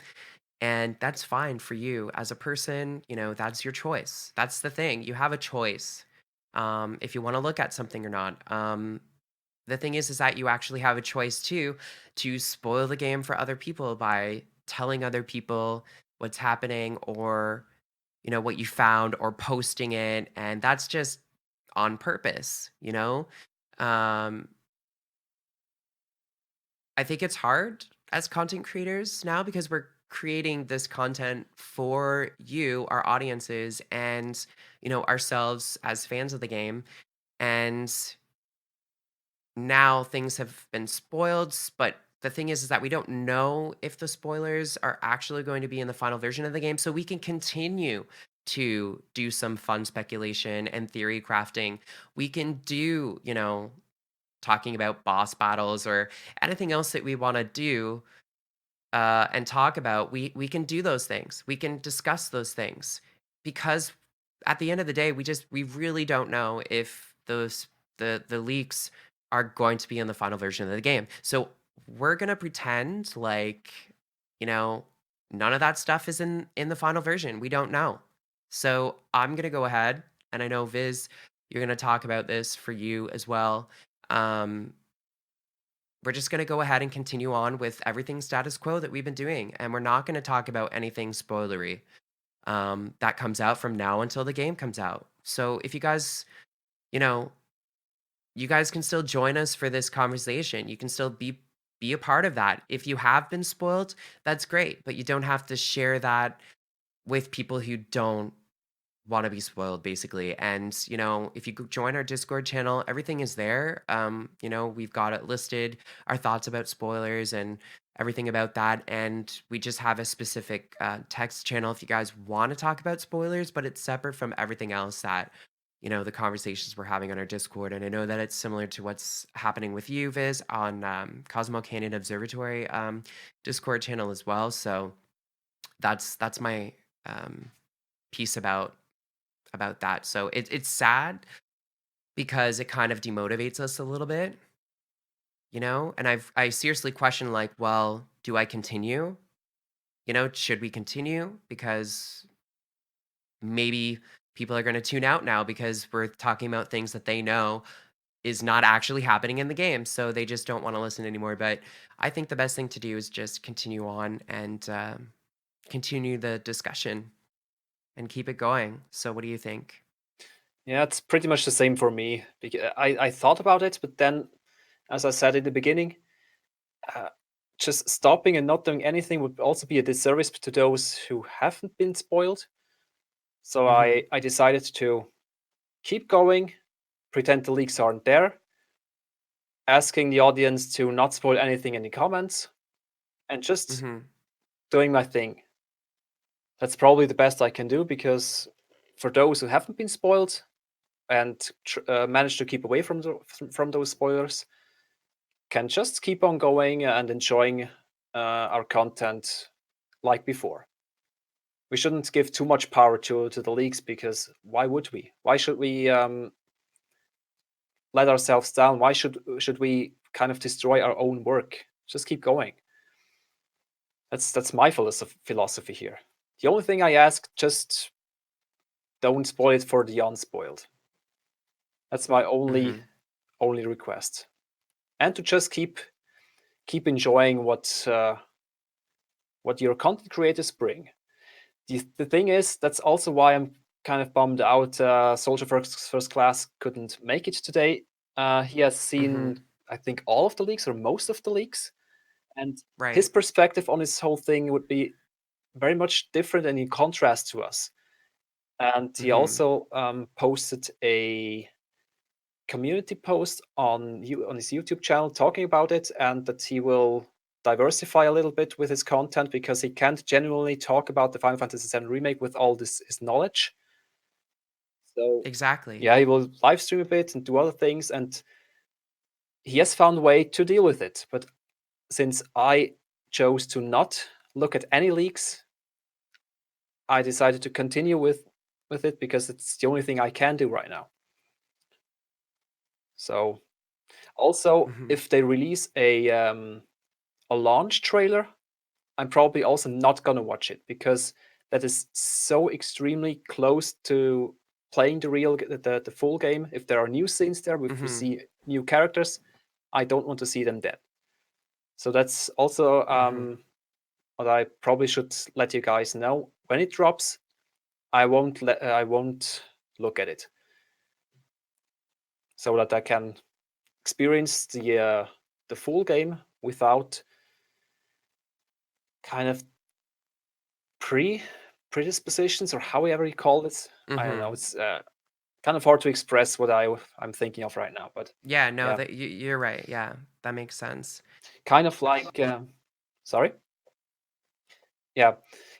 And that's fine for you as a person. That's your choice. That's the thing. You have a choice if you want to look at something or not. The thing is that you actually have a choice too to spoil the game for other people by telling other people what's happening or what you found or posting it, and that's just on purpose. um I think it's hard as content creators now because we're creating this content for you, our audiences, and ourselves as fans of the game. And now things have been spoiled, but the thing is that we don't know if the spoilers are actually going to be in the final version of the game, so we can continue to do some fun speculation and theory crafting. We can do, talking about boss battles or anything else that we want to do and talk about. We can do those things. We can discuss those things because at the end of the day, we really don't know if the leaks are going to be in the final version of the game. So we're gonna pretend like you know none of that stuff is in the final version. We don't know. So I'm gonna go ahead, and I know Viz, you're gonna talk about this for you as well. Um, we're just going to go ahead and continue on with everything status quo that we've been doing. And we're not going to talk about anything spoilery that comes out from now until the game comes out. So if you know, you guys can still join us for this conversation. You can still be a part of that. If you have been spoiled, that's great, but you don't have to share that with people who don't want to be spoiled, basically. And if you join our Discord channel, everything is there. We've got it listed, our thoughts about spoilers and everything about that. And we just have a specific text channel if you guys want to talk about spoilers, but it's separate from everything else that the conversations we're having on our Discord. And I know that it's similar to what's happening with you, Viz, on Cosmo Canyon Observatory Discord channel as well. So that's my piece about that. So it's sad because it kind of demotivates us a little bit. And I seriously question, like, well, do I continue? Should we continue? Because maybe people are going to tune out now because we're talking about things that they know is not actually happening in the game. So they just don't want to listen anymore. But I think the best thing to do is just continue on and continue the discussion and keep it going. So what do you think? Yeah, it's pretty much the same for me. I thought about it, but then, as I said in the beginning, uh, just stopping and not doing anything would also be a disservice to those who haven't been spoiled. So Hmm. I decided to keep going, pretend the leaks aren't there, asking the audience to not spoil anything in the comments, and just Hmm. doing my thing. That's probably the best I can do because for those who haven't been spoiled and managed to keep away from those spoilers, can just keep on going and enjoying our content like before. We shouldn't give too much power to the leaks because why would we? Why should we let ourselves down? Why should we kind of destroy our own work? Just keep going. That's my philosophy here. The only thing I ask, just don't spoil it for the unspoiled. That's my only Hmm. only request, and to just keep enjoying what your content creators bring. The thing is, that's also why I'm kind of bummed out. Soldier First Class couldn't make it today. He has seen, Hmm. I think, all of the leaks or most of the leaks, and his Right. perspective on this whole thing would be very much different and in contrast to us. And he Mhm. also posted a community post on his YouTube channel talking about it, and that he will diversify a little bit with his content because he can't genuinely talk about the Final Fantasy VII Remake with all this his knowledge. So Exactly. yeah, he will live stream a bit and do other things, and he has found a way to deal with it. But since I chose to not look at any leaks, I decided to continue with it because it's the only thing I can do right now. So also, Mhm. if they release a launch trailer, I'm probably also not gonna watch it because that is so extremely close to playing the full game. If there are new scenes there, if we Mhm. see new characters, I don't want to see them dead. So that's also Mhm. what I probably should let you guys know. When it drops, I won't look at it so that I can experience the full game without kind of pre predispositions or however you call it. I don't know. Mhm. It's kind of hard to express what I'm thinking of right now, but Yeah, no, yeah, that you're right. Yeah, that makes sense. kind of like sorry, yeah,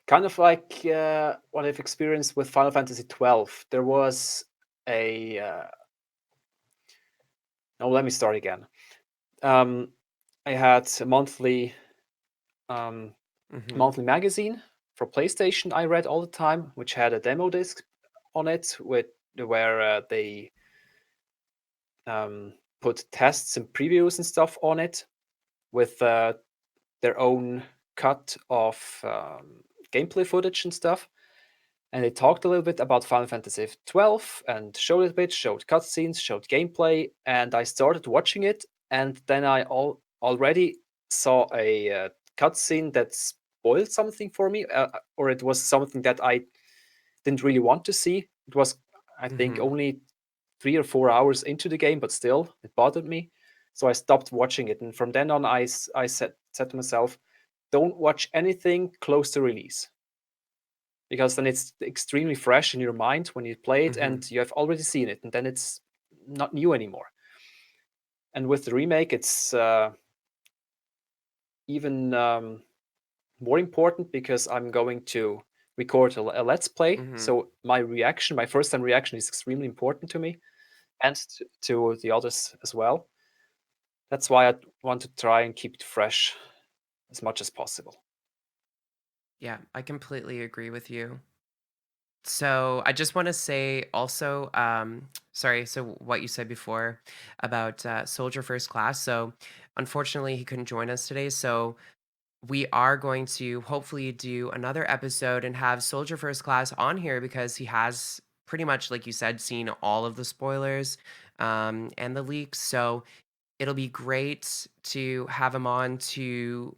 kind of like what I've experienced with Final Fantasy 12. There was a no. Let me start again. Um, I had a um, Mhm. monthly magazine for PlayStation. I read all the time, which had a demo disc on it with where they put tests and previews and stuff on it with their own cut of gameplay footage and stuff. And they talked a little bit about Final Fantasy 12 and showed it a bit, showed cutscenes, showed gameplay, and I started watching it. And then already saw a cutscene that spoiled something for me, or it was something that I didn't really want to see. It was, I think, Mhm. only 3 or 4 hours into the game, but still, it bothered me. So I stopped watching it, and from then on, I said to myself, don't watch anything close to release because then it's extremely fresh in your mind when you play it, Mhm. and you have already seen it, and then it's not new anymore. And with the remake, it's even more important because I'm going to record a let's play. Mhm. So my first time reaction, is extremely important to me and to the others as well. That's why I want to try and keep it fresh as much as possible. Yeah, I completely agree with you. So I just want to say also, sorry. So what you said before about Soldier First Class. So unfortunately, he couldn't join us today. So we are going to hopefully do another episode and have Soldier First Class on here because he has pretty much, like you said, seen all of the spoilers and the leaks. So it'll be great to have him on to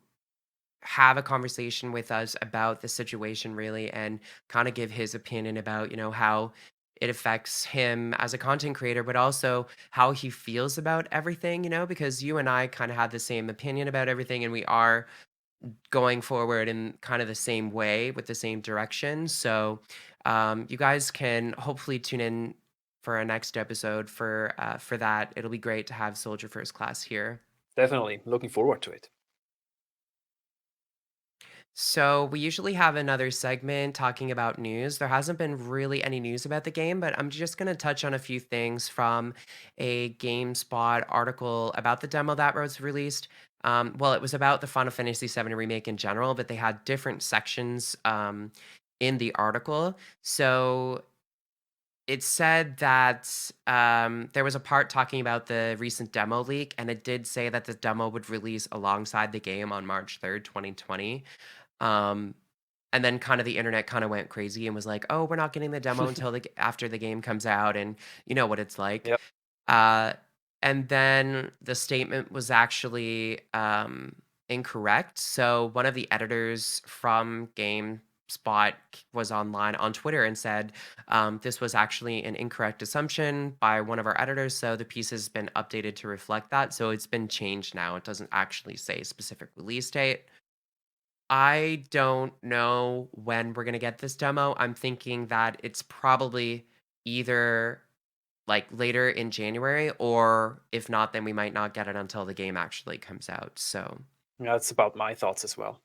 have a conversation with us about the situation really and kind of give his opinion about, how it affects him as a content creator, but also how he feels about everything, because you and I kind of have the same opinion about everything and we are going forward in kind of the same way with the same direction. So you guys can hopefully tune in for our next episode for that. It'll be great to have Soldier First Class here. Definitely looking forward to it. So we usually have another segment talking about news. There hasn't been really any news about the game, but I'm just going to touch on a few things from a GameSpot article about the demo that was released. Well, it was about the Final Fantasy VII remake in general, but they had different sections in the article. So it said that there was a part talking about the recent demo leak, and it did say that the demo would release alongside the game on March 3rd, 2020. Um, and then kind of the internet kind of went crazy and was like, "Oh, we're not getting the demo until after the game comes out," and you know what it's like. Yep. Uh, and then the statement was actually incorrect. So one of the editors from GameSpot was online on Twitter and said this was actually an incorrect assumption by one of our editors. So the piece has been updated to reflect that. So it's been changed now. It doesn't actually say specific release date. I don't know when we're gonna get this demo. I'm thinking that it's probably either, like, later in January, or if not, then we might not get it until the game actually comes out, so Yeah, that's about my thoughts as well.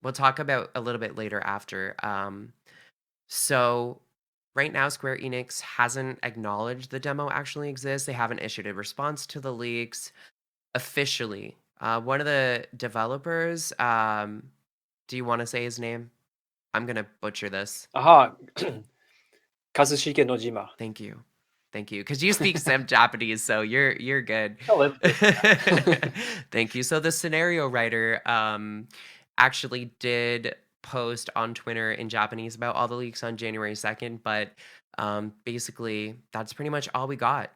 we'll talk about a little bit later after. So right now, Square Enix hasn't acknowledged the demo actually exists. They haven't issued a response to the leaks officially. One of the developers, do you want to say his name? I'm gonna butcher this. Aha, Kazushige Nojima. Thank you. Thank you. Because you speak some Japanese, so you're good. A little bit, yeah. Thank you. So the scenario writer actually did post on Twitter in Japanese about all the leaks on January 2nd, but basically that's pretty much all we got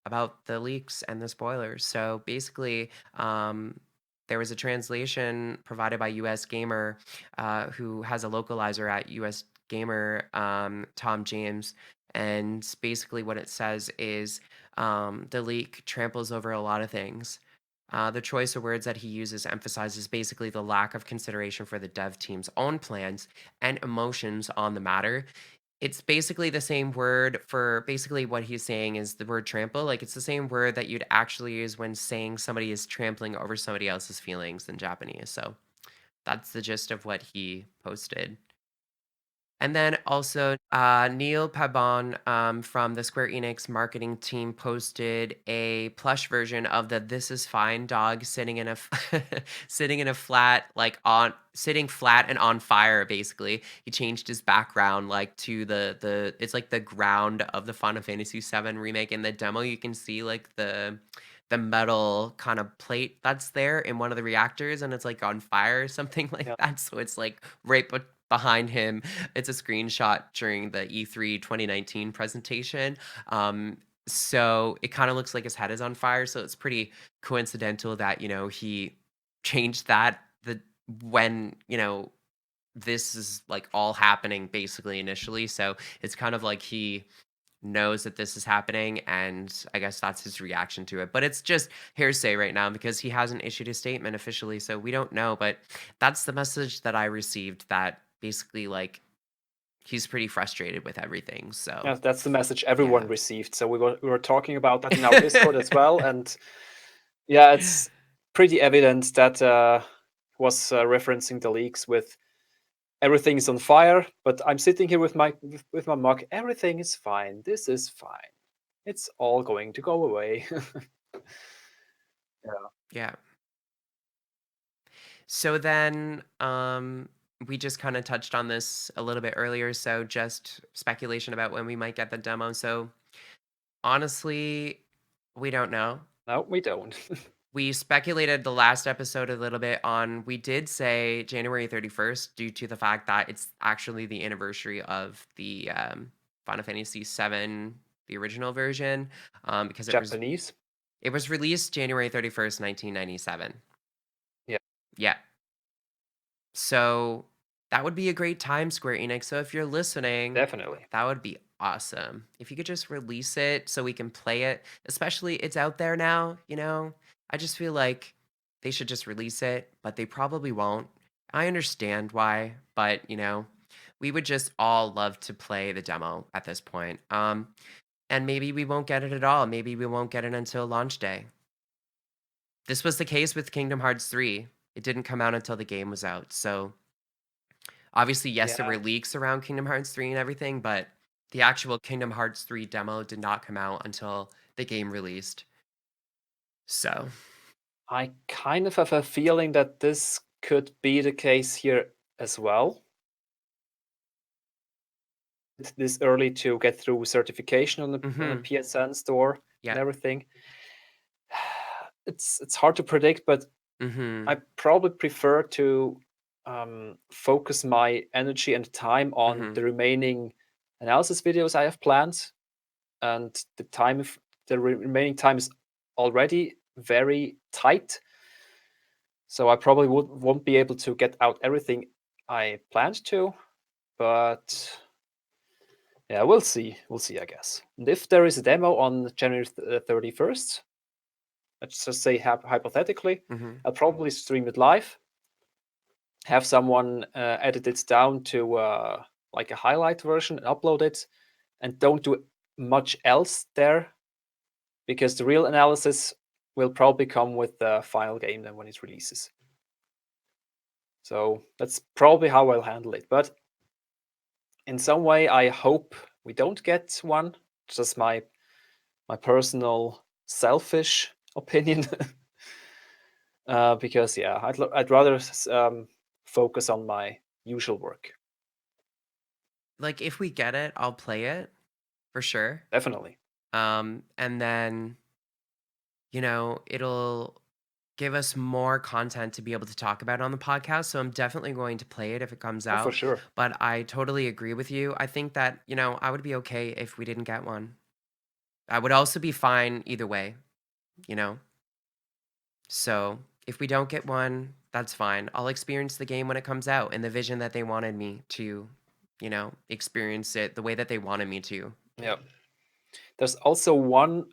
about the leaks and the spoilers. So basically, there was a translation provided by US Gamer, who has a localizer at US Gamer, Tom James. And basically, what it says is the leak tramples over a lot of things. The choice of words that he uses emphasizes basically the lack of consideration for the dev team's own plans and emotions on the matter. It's basically the same word for basically what he's saying is the word trample. Like it's the same word that you'd actually use when saying somebody is trampling over somebody else's feelings in Japanese. So that's the gist of what he posted. And then also, Neil Pabon from the Square Enix marketing team posted a plush version of the "This Is Fine" dog sitting in a sitting in a flat, like on sitting flat and on fire. Basically, he changed his background like to the it's like the ground of the Final Fantasy VII remake. In the demo, you can see like the metal kind of plate that's there in one of the reactors, and it's like on fire or something like Yeah. that. So it's like right behind him. It's a screenshot during the E3 2019 presentation. So it kind of looks like his head is on fire. So it's pretty coincidental that, he changed that when, this is like all happening basically initially. So it's kind of like he knows that this is happening, and I guess that's his reaction to it. But it's just hearsay right now because he hasn't issued a statement officially, so we don't know. But that's the message that I received, that basically like he's pretty frustrated with everything. So Yeah, that's the message everyone yeah. received. So we were talking about that in our Discord as well, and yeah, it's pretty evident that was referencing the leaks with everything is on fire. But I'm sitting here with my mug. Everything is fine. This is fine. It's all going to go away. Yeah, Yeah. So then we just kind of touched on this a little bit earlier, so just speculation about when we might get the demo. So honestly, we don't know. no, we don't. We speculated the last episode a little bit on, we did say January 31st due to the fact that it's actually the anniversary of the Final Fantasy VII, the original version, because Japanese. it was released January 31st, 1997. Yeah, Yeah. So that would be a great time, Square Enix. So if you're listening, definitely. that would be awesome. If you could just release it so we can play it, especially it's out there now. I just feel like they should just release it, but they probably won't. I understand why, but we would just all love to play the demo at this point. And maybe we won't get it at all. Maybe we won't get it until launch day. This was the case with Kingdom Hearts 3. It didn't come out until the game was out. So obviously, yes, there Yeah, were leaks around Kingdom Hearts 3 and everything, but the actual Kingdom Hearts 3 demo did not come out until the game released. So, I kind of have a feeling that this could be the case here as well. It's this early to get through certification on the mhm, PSN store and yeah, everything. It's hard to predict, but mhm, I probably prefer to focus my energy and time on mhm, the remaining analysis videos I have planned, and the remaining time is already very tight. So I probably won't be able to get out everything I planned to, but yeah, we'll see. We'll see, I guess. And if there is a demo on January 31st, let's just say hypothetically, Mm-hmm. I'll probably stream it live, have someone edit it down to like a highlight version and upload it, and don't do much else there, because the real analysis will probably come with the final game then when it releases. So that's probably how I'll handle it. But in some way, I hope we don't get one. Just my personal selfish opinion. Because yeah, I'd rather focus on my usual work. Like if we get it, I'll play it for sure. Definitely. And then, it'll give us more content to be able to talk about on the podcast. So I'm definitely going to play it if it comes Oh, for out. sure. But I totally agree with you. I think that, I would be okay if we didn't get one. I would also be fine either way, you know? So if we don't get one, that's fine. I'll experience the game when it comes out in the vision that they wanted me to, experience it the way that they wanted me to. Yeah. There's also one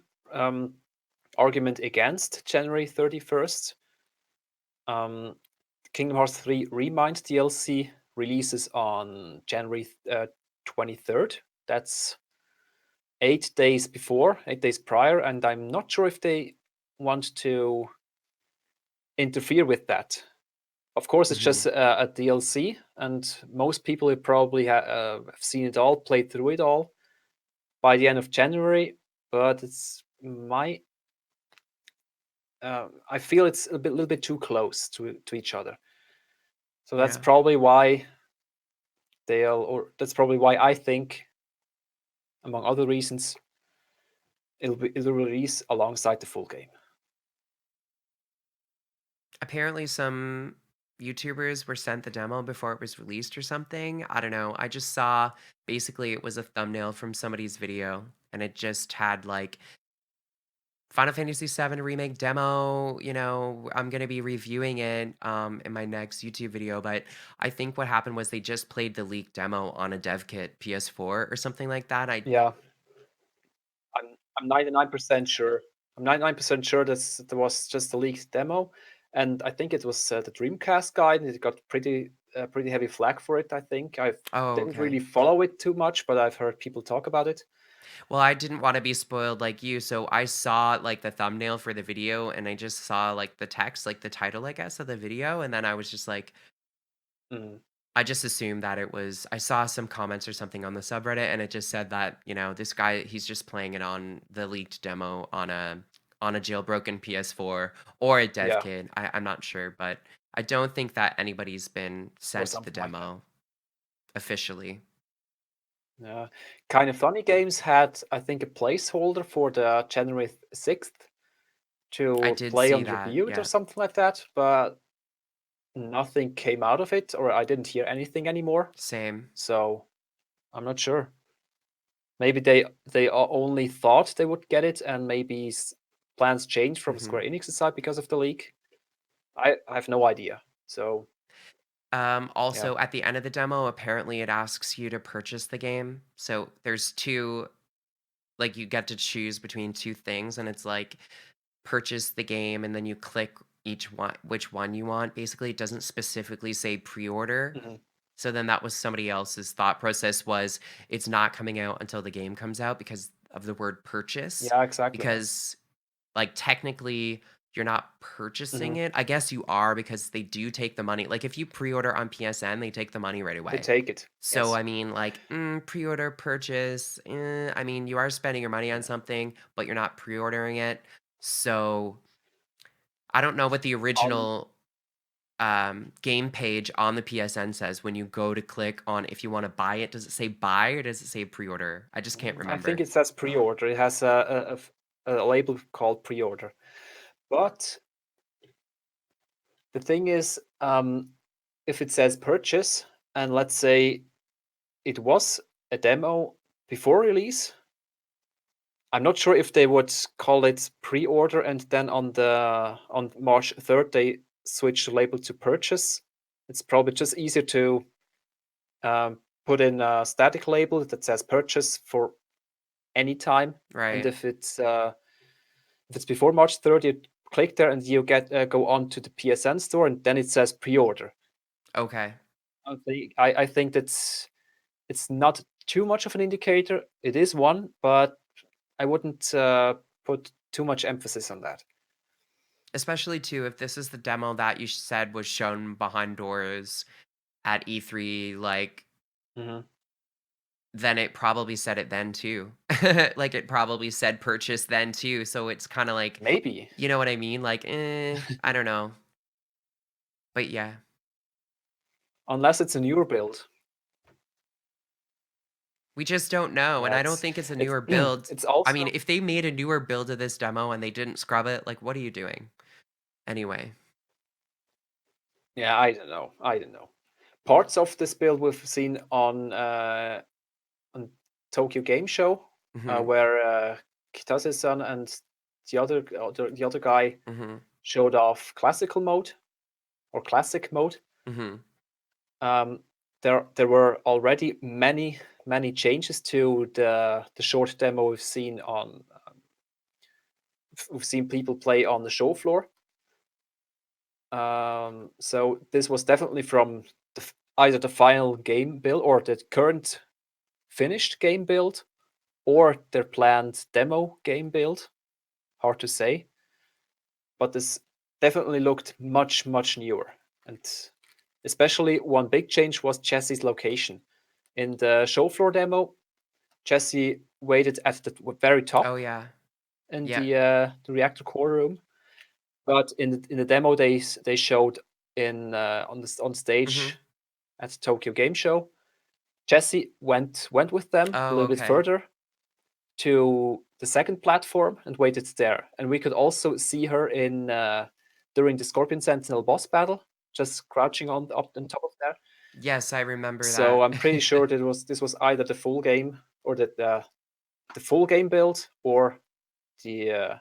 argument against January 31st. Kingdom Hearts 3 Remind DLC releases on January 23rd. That's 8 days prior, and I'm not sure if they want to interfere with that. Of course, it's Mm-hmm. just a DLC, and most people have probably have seen it all, played through it all by the end of January. But it's I feel it's a little bit too close to each other. So that's Yeah. probably why that's probably why I think, among other reasons, it'll release alongside the full game. Apparently, some YouTubers were sent the demo before it was released or something. I don't know. I just saw basically it was a thumbnail from somebody's video and it just had like Final Fantasy VII Remake demo. I'm going to be reviewing it in my next YouTube video. But I think what happened was they just played the leaked demo on a dev kit PS4 or something like that. Yeah, I'm 99% sure. I'm 99% sure there was just a leaked demo, and I think it was the Dreamcast guide, and it got pretty heavy flack for it. I think I Oh, didn't okay. really follow it too much, but I've heard people talk about it. Well, I didn't want to be spoiled like you, so I saw like the thumbnail for the video and I just saw like the text, like the title, I guess, of the video. And then I was just like, Mm, I just assumed that it was, I saw some comments or something on the subreddit and it just said that, this guy, he's just playing it on the leaked demo on a jailbroken PS4 or a dev yeah, kit. I'm not sure, but I don't think that anybody's been or sent the something like that. demo officially. Yeah, Kind of Funny Games had, I think, a placeholder for the January 6th I to did play see on that, review it or yeah. something like that, but nothing came out of it, or I didn't hear anything anymore. Same. So I'm not sure. Maybe they only thought they would get it, and maybe plans changed from Hmm. Square Enix's side because of the leak. I have no idea. So yeah. Also, at the end of the demo, apparently it asks you to purchase the game. So there's two, like you get to choose between two things, and it's like purchase the game, and then you click each one, which one you want. Basically, it doesn't specifically say pre-order. Mhm. So then that was somebody else's thought process was it's not coming out until the game comes out because of the word purchase. Yeah, exactly. Because like technically you're not Mhm. purchasing it. I guess you are because they do take the money. Like if you pre-order on PSN, they take the money right They away. take it. So Yes. I mean, like pre-order purchase. I mean, you are spending your money on Yeah. something, but you're not pre-ordering it. So I don't know what the On original game page on the PSN says when you go to click on if you want to buy it. Does it say buy or does it say pre-order? I just can't I think remember. it says pre-order. It has a label called pre-order. But the thing is, if it says purchase, and let's say it was a demo before release, I'm not sure if they would call it pre-order and then on March 3rd they switch the label to purchase. It's probably just easier to put in a static label that says purchase for any time. And Right. if it's before March 30th, click there and you go on to the PSN store, and then it says pre-order. Okay. I think it's not too much of an indicator. It is one, but I wouldn't put too much emphasis on that. Especially too, if this is the demo that you said was shown behind doors at E3, like, Mhm. then it probably said it then too. Like, it probably said purchase then too, so it's kinda like, Maybe. you know what I mean? Like, I don't know. But yeah, Unless it's a newer build. we just don't know, and Yeah, I don't think it's a it's newer build. it's I mean, also if they made a newer build of this demo and they didn't scrub it, like, what are you doing? Anyway. yeah, I don't know. I don't know. Parts of this build we've seen on Tokyo Game Show, Mhm, where Kitase-san and the other guy mhm, showed off classical mode or classic mode. mhm. Um, there were already many changes to the short demo we've seen people play on the show floor. So this was definitely from either the final game build or the current finished game build or their planned demo game build. Hard to say, but this definitely looked much newer. And especially one big change was Jesse's location. In the show floor demo, Jesse waited at the very Oh, top yeah. in Yeah. the reactor core room, but in the demo they showed on Mhm. stage at the Tokyo Game Show. Jesse went with them a Oh, little bit okay. further to the second platform and waited there. And we could also see her in during the Scorpion Sentinel boss battle, just crouching up on top of there. Yes, I remember So that. I'm pretty sure that this was either the full game or the full game build or the uh,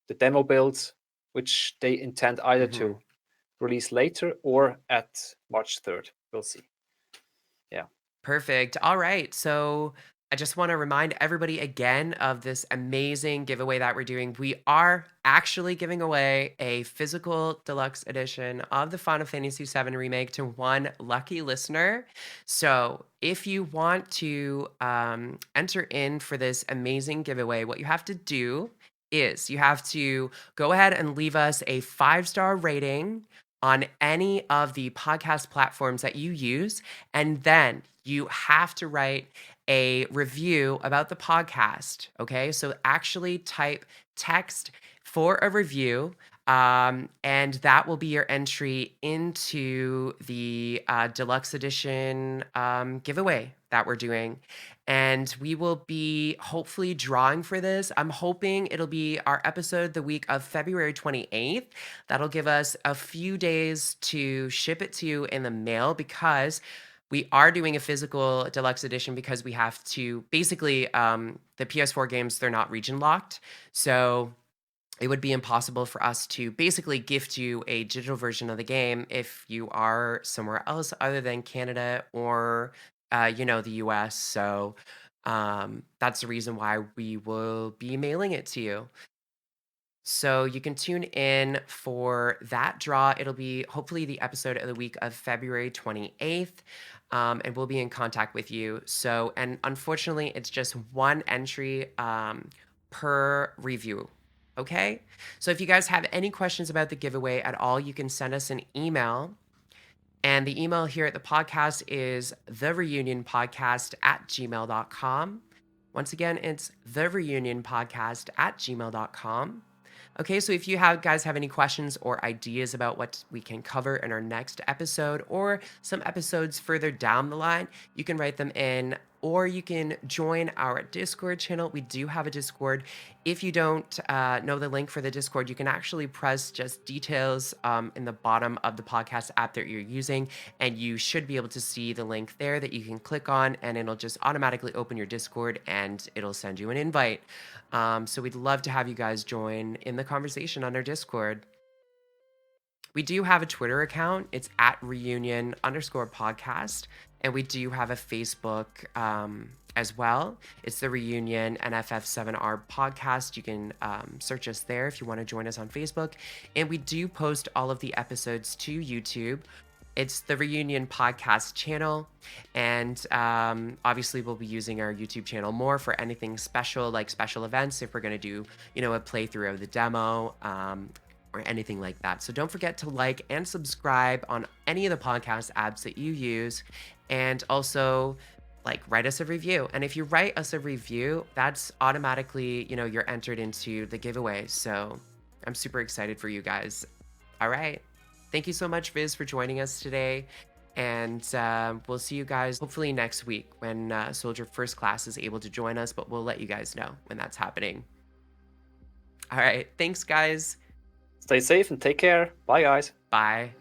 the demo build, which they intend either Mhm. to release later or at March 3rd. We'll see. Yeah. Perfect. All right. So I just want to remind everybody again of this amazing giveaway that we're doing. We are actually giving away a physical deluxe edition of the Final Fantasy VII Remake to one lucky listener. So if you want to enter in for this amazing giveaway, what you have to do is you have to go ahead and leave us a 5-star rating on any of the podcast platforms that you use. And then you have to write a review about the podcast. Okay. So actually type text for a review. And that will be your entry into the deluxe edition giveaway that we're doing. And we will be hopefully drawing for this. I'm hoping it'll be our episode the week of February 28th. That'll give us a few days to ship it to you in the mail because we are doing a physical deluxe edition because we have to basically the PS4 games, they're not region locked. So it would be impossible for us to basically gift you a digital version of the game if you are somewhere else other than Canada or the US. So that's the reason why we will be mailing it to you. So you can tune in for that draw. It'll be hopefully the episode of the week of February 28th. And we'll be in contact with you. So, and unfortunately, it's just one entry per review. Okay. So if you guys have any questions about the giveaway at all, you can send us an email. And the email here at the podcast is thereunionpodcast@gmail.com. Once again, it's thereunionpodcast@gmail.com. Okay, so if you guys have any questions or ideas about what we can cover in our next episode or some episodes further down the line, you can write them in or you can join our Discord channel. We do have a Discord. If you don't know the link for the Discord, you can actually press just details in the bottom of the podcast app that you're using, and you should be able to see the link there that you can click on, and it'll just automatically open your Discord and it'll send you an invite. So we'd love to have you guys join in the conversation on our Discord. We do have a Twitter account. It's at reunion_podcast. And we do have a Facebook as well. It's the Reunion and FF7R podcast. You can search us there if you want to join us on Facebook. And we do post all of the episodes to YouTube. It's the Reunion podcast channel. And obviously, we'll be using our YouTube channel more for anything special, like special events, if we're going to do, a playthrough of the demo. Or anything like that. So don't forget to like and subscribe on any of the podcast apps that you use. And also, like, write us a review. And if you write us a review, that's automatically, you're entered into the giveaway. So I'm super excited for you guys. All right. Thank you so much, Vyzz, for joining us today. And we'll see you guys hopefully next week when Soldier First Class is able to join us, but we'll let you guys know when that's happening. All right. Thanks, guys. Stay safe and take care. Bye, guys. Bye.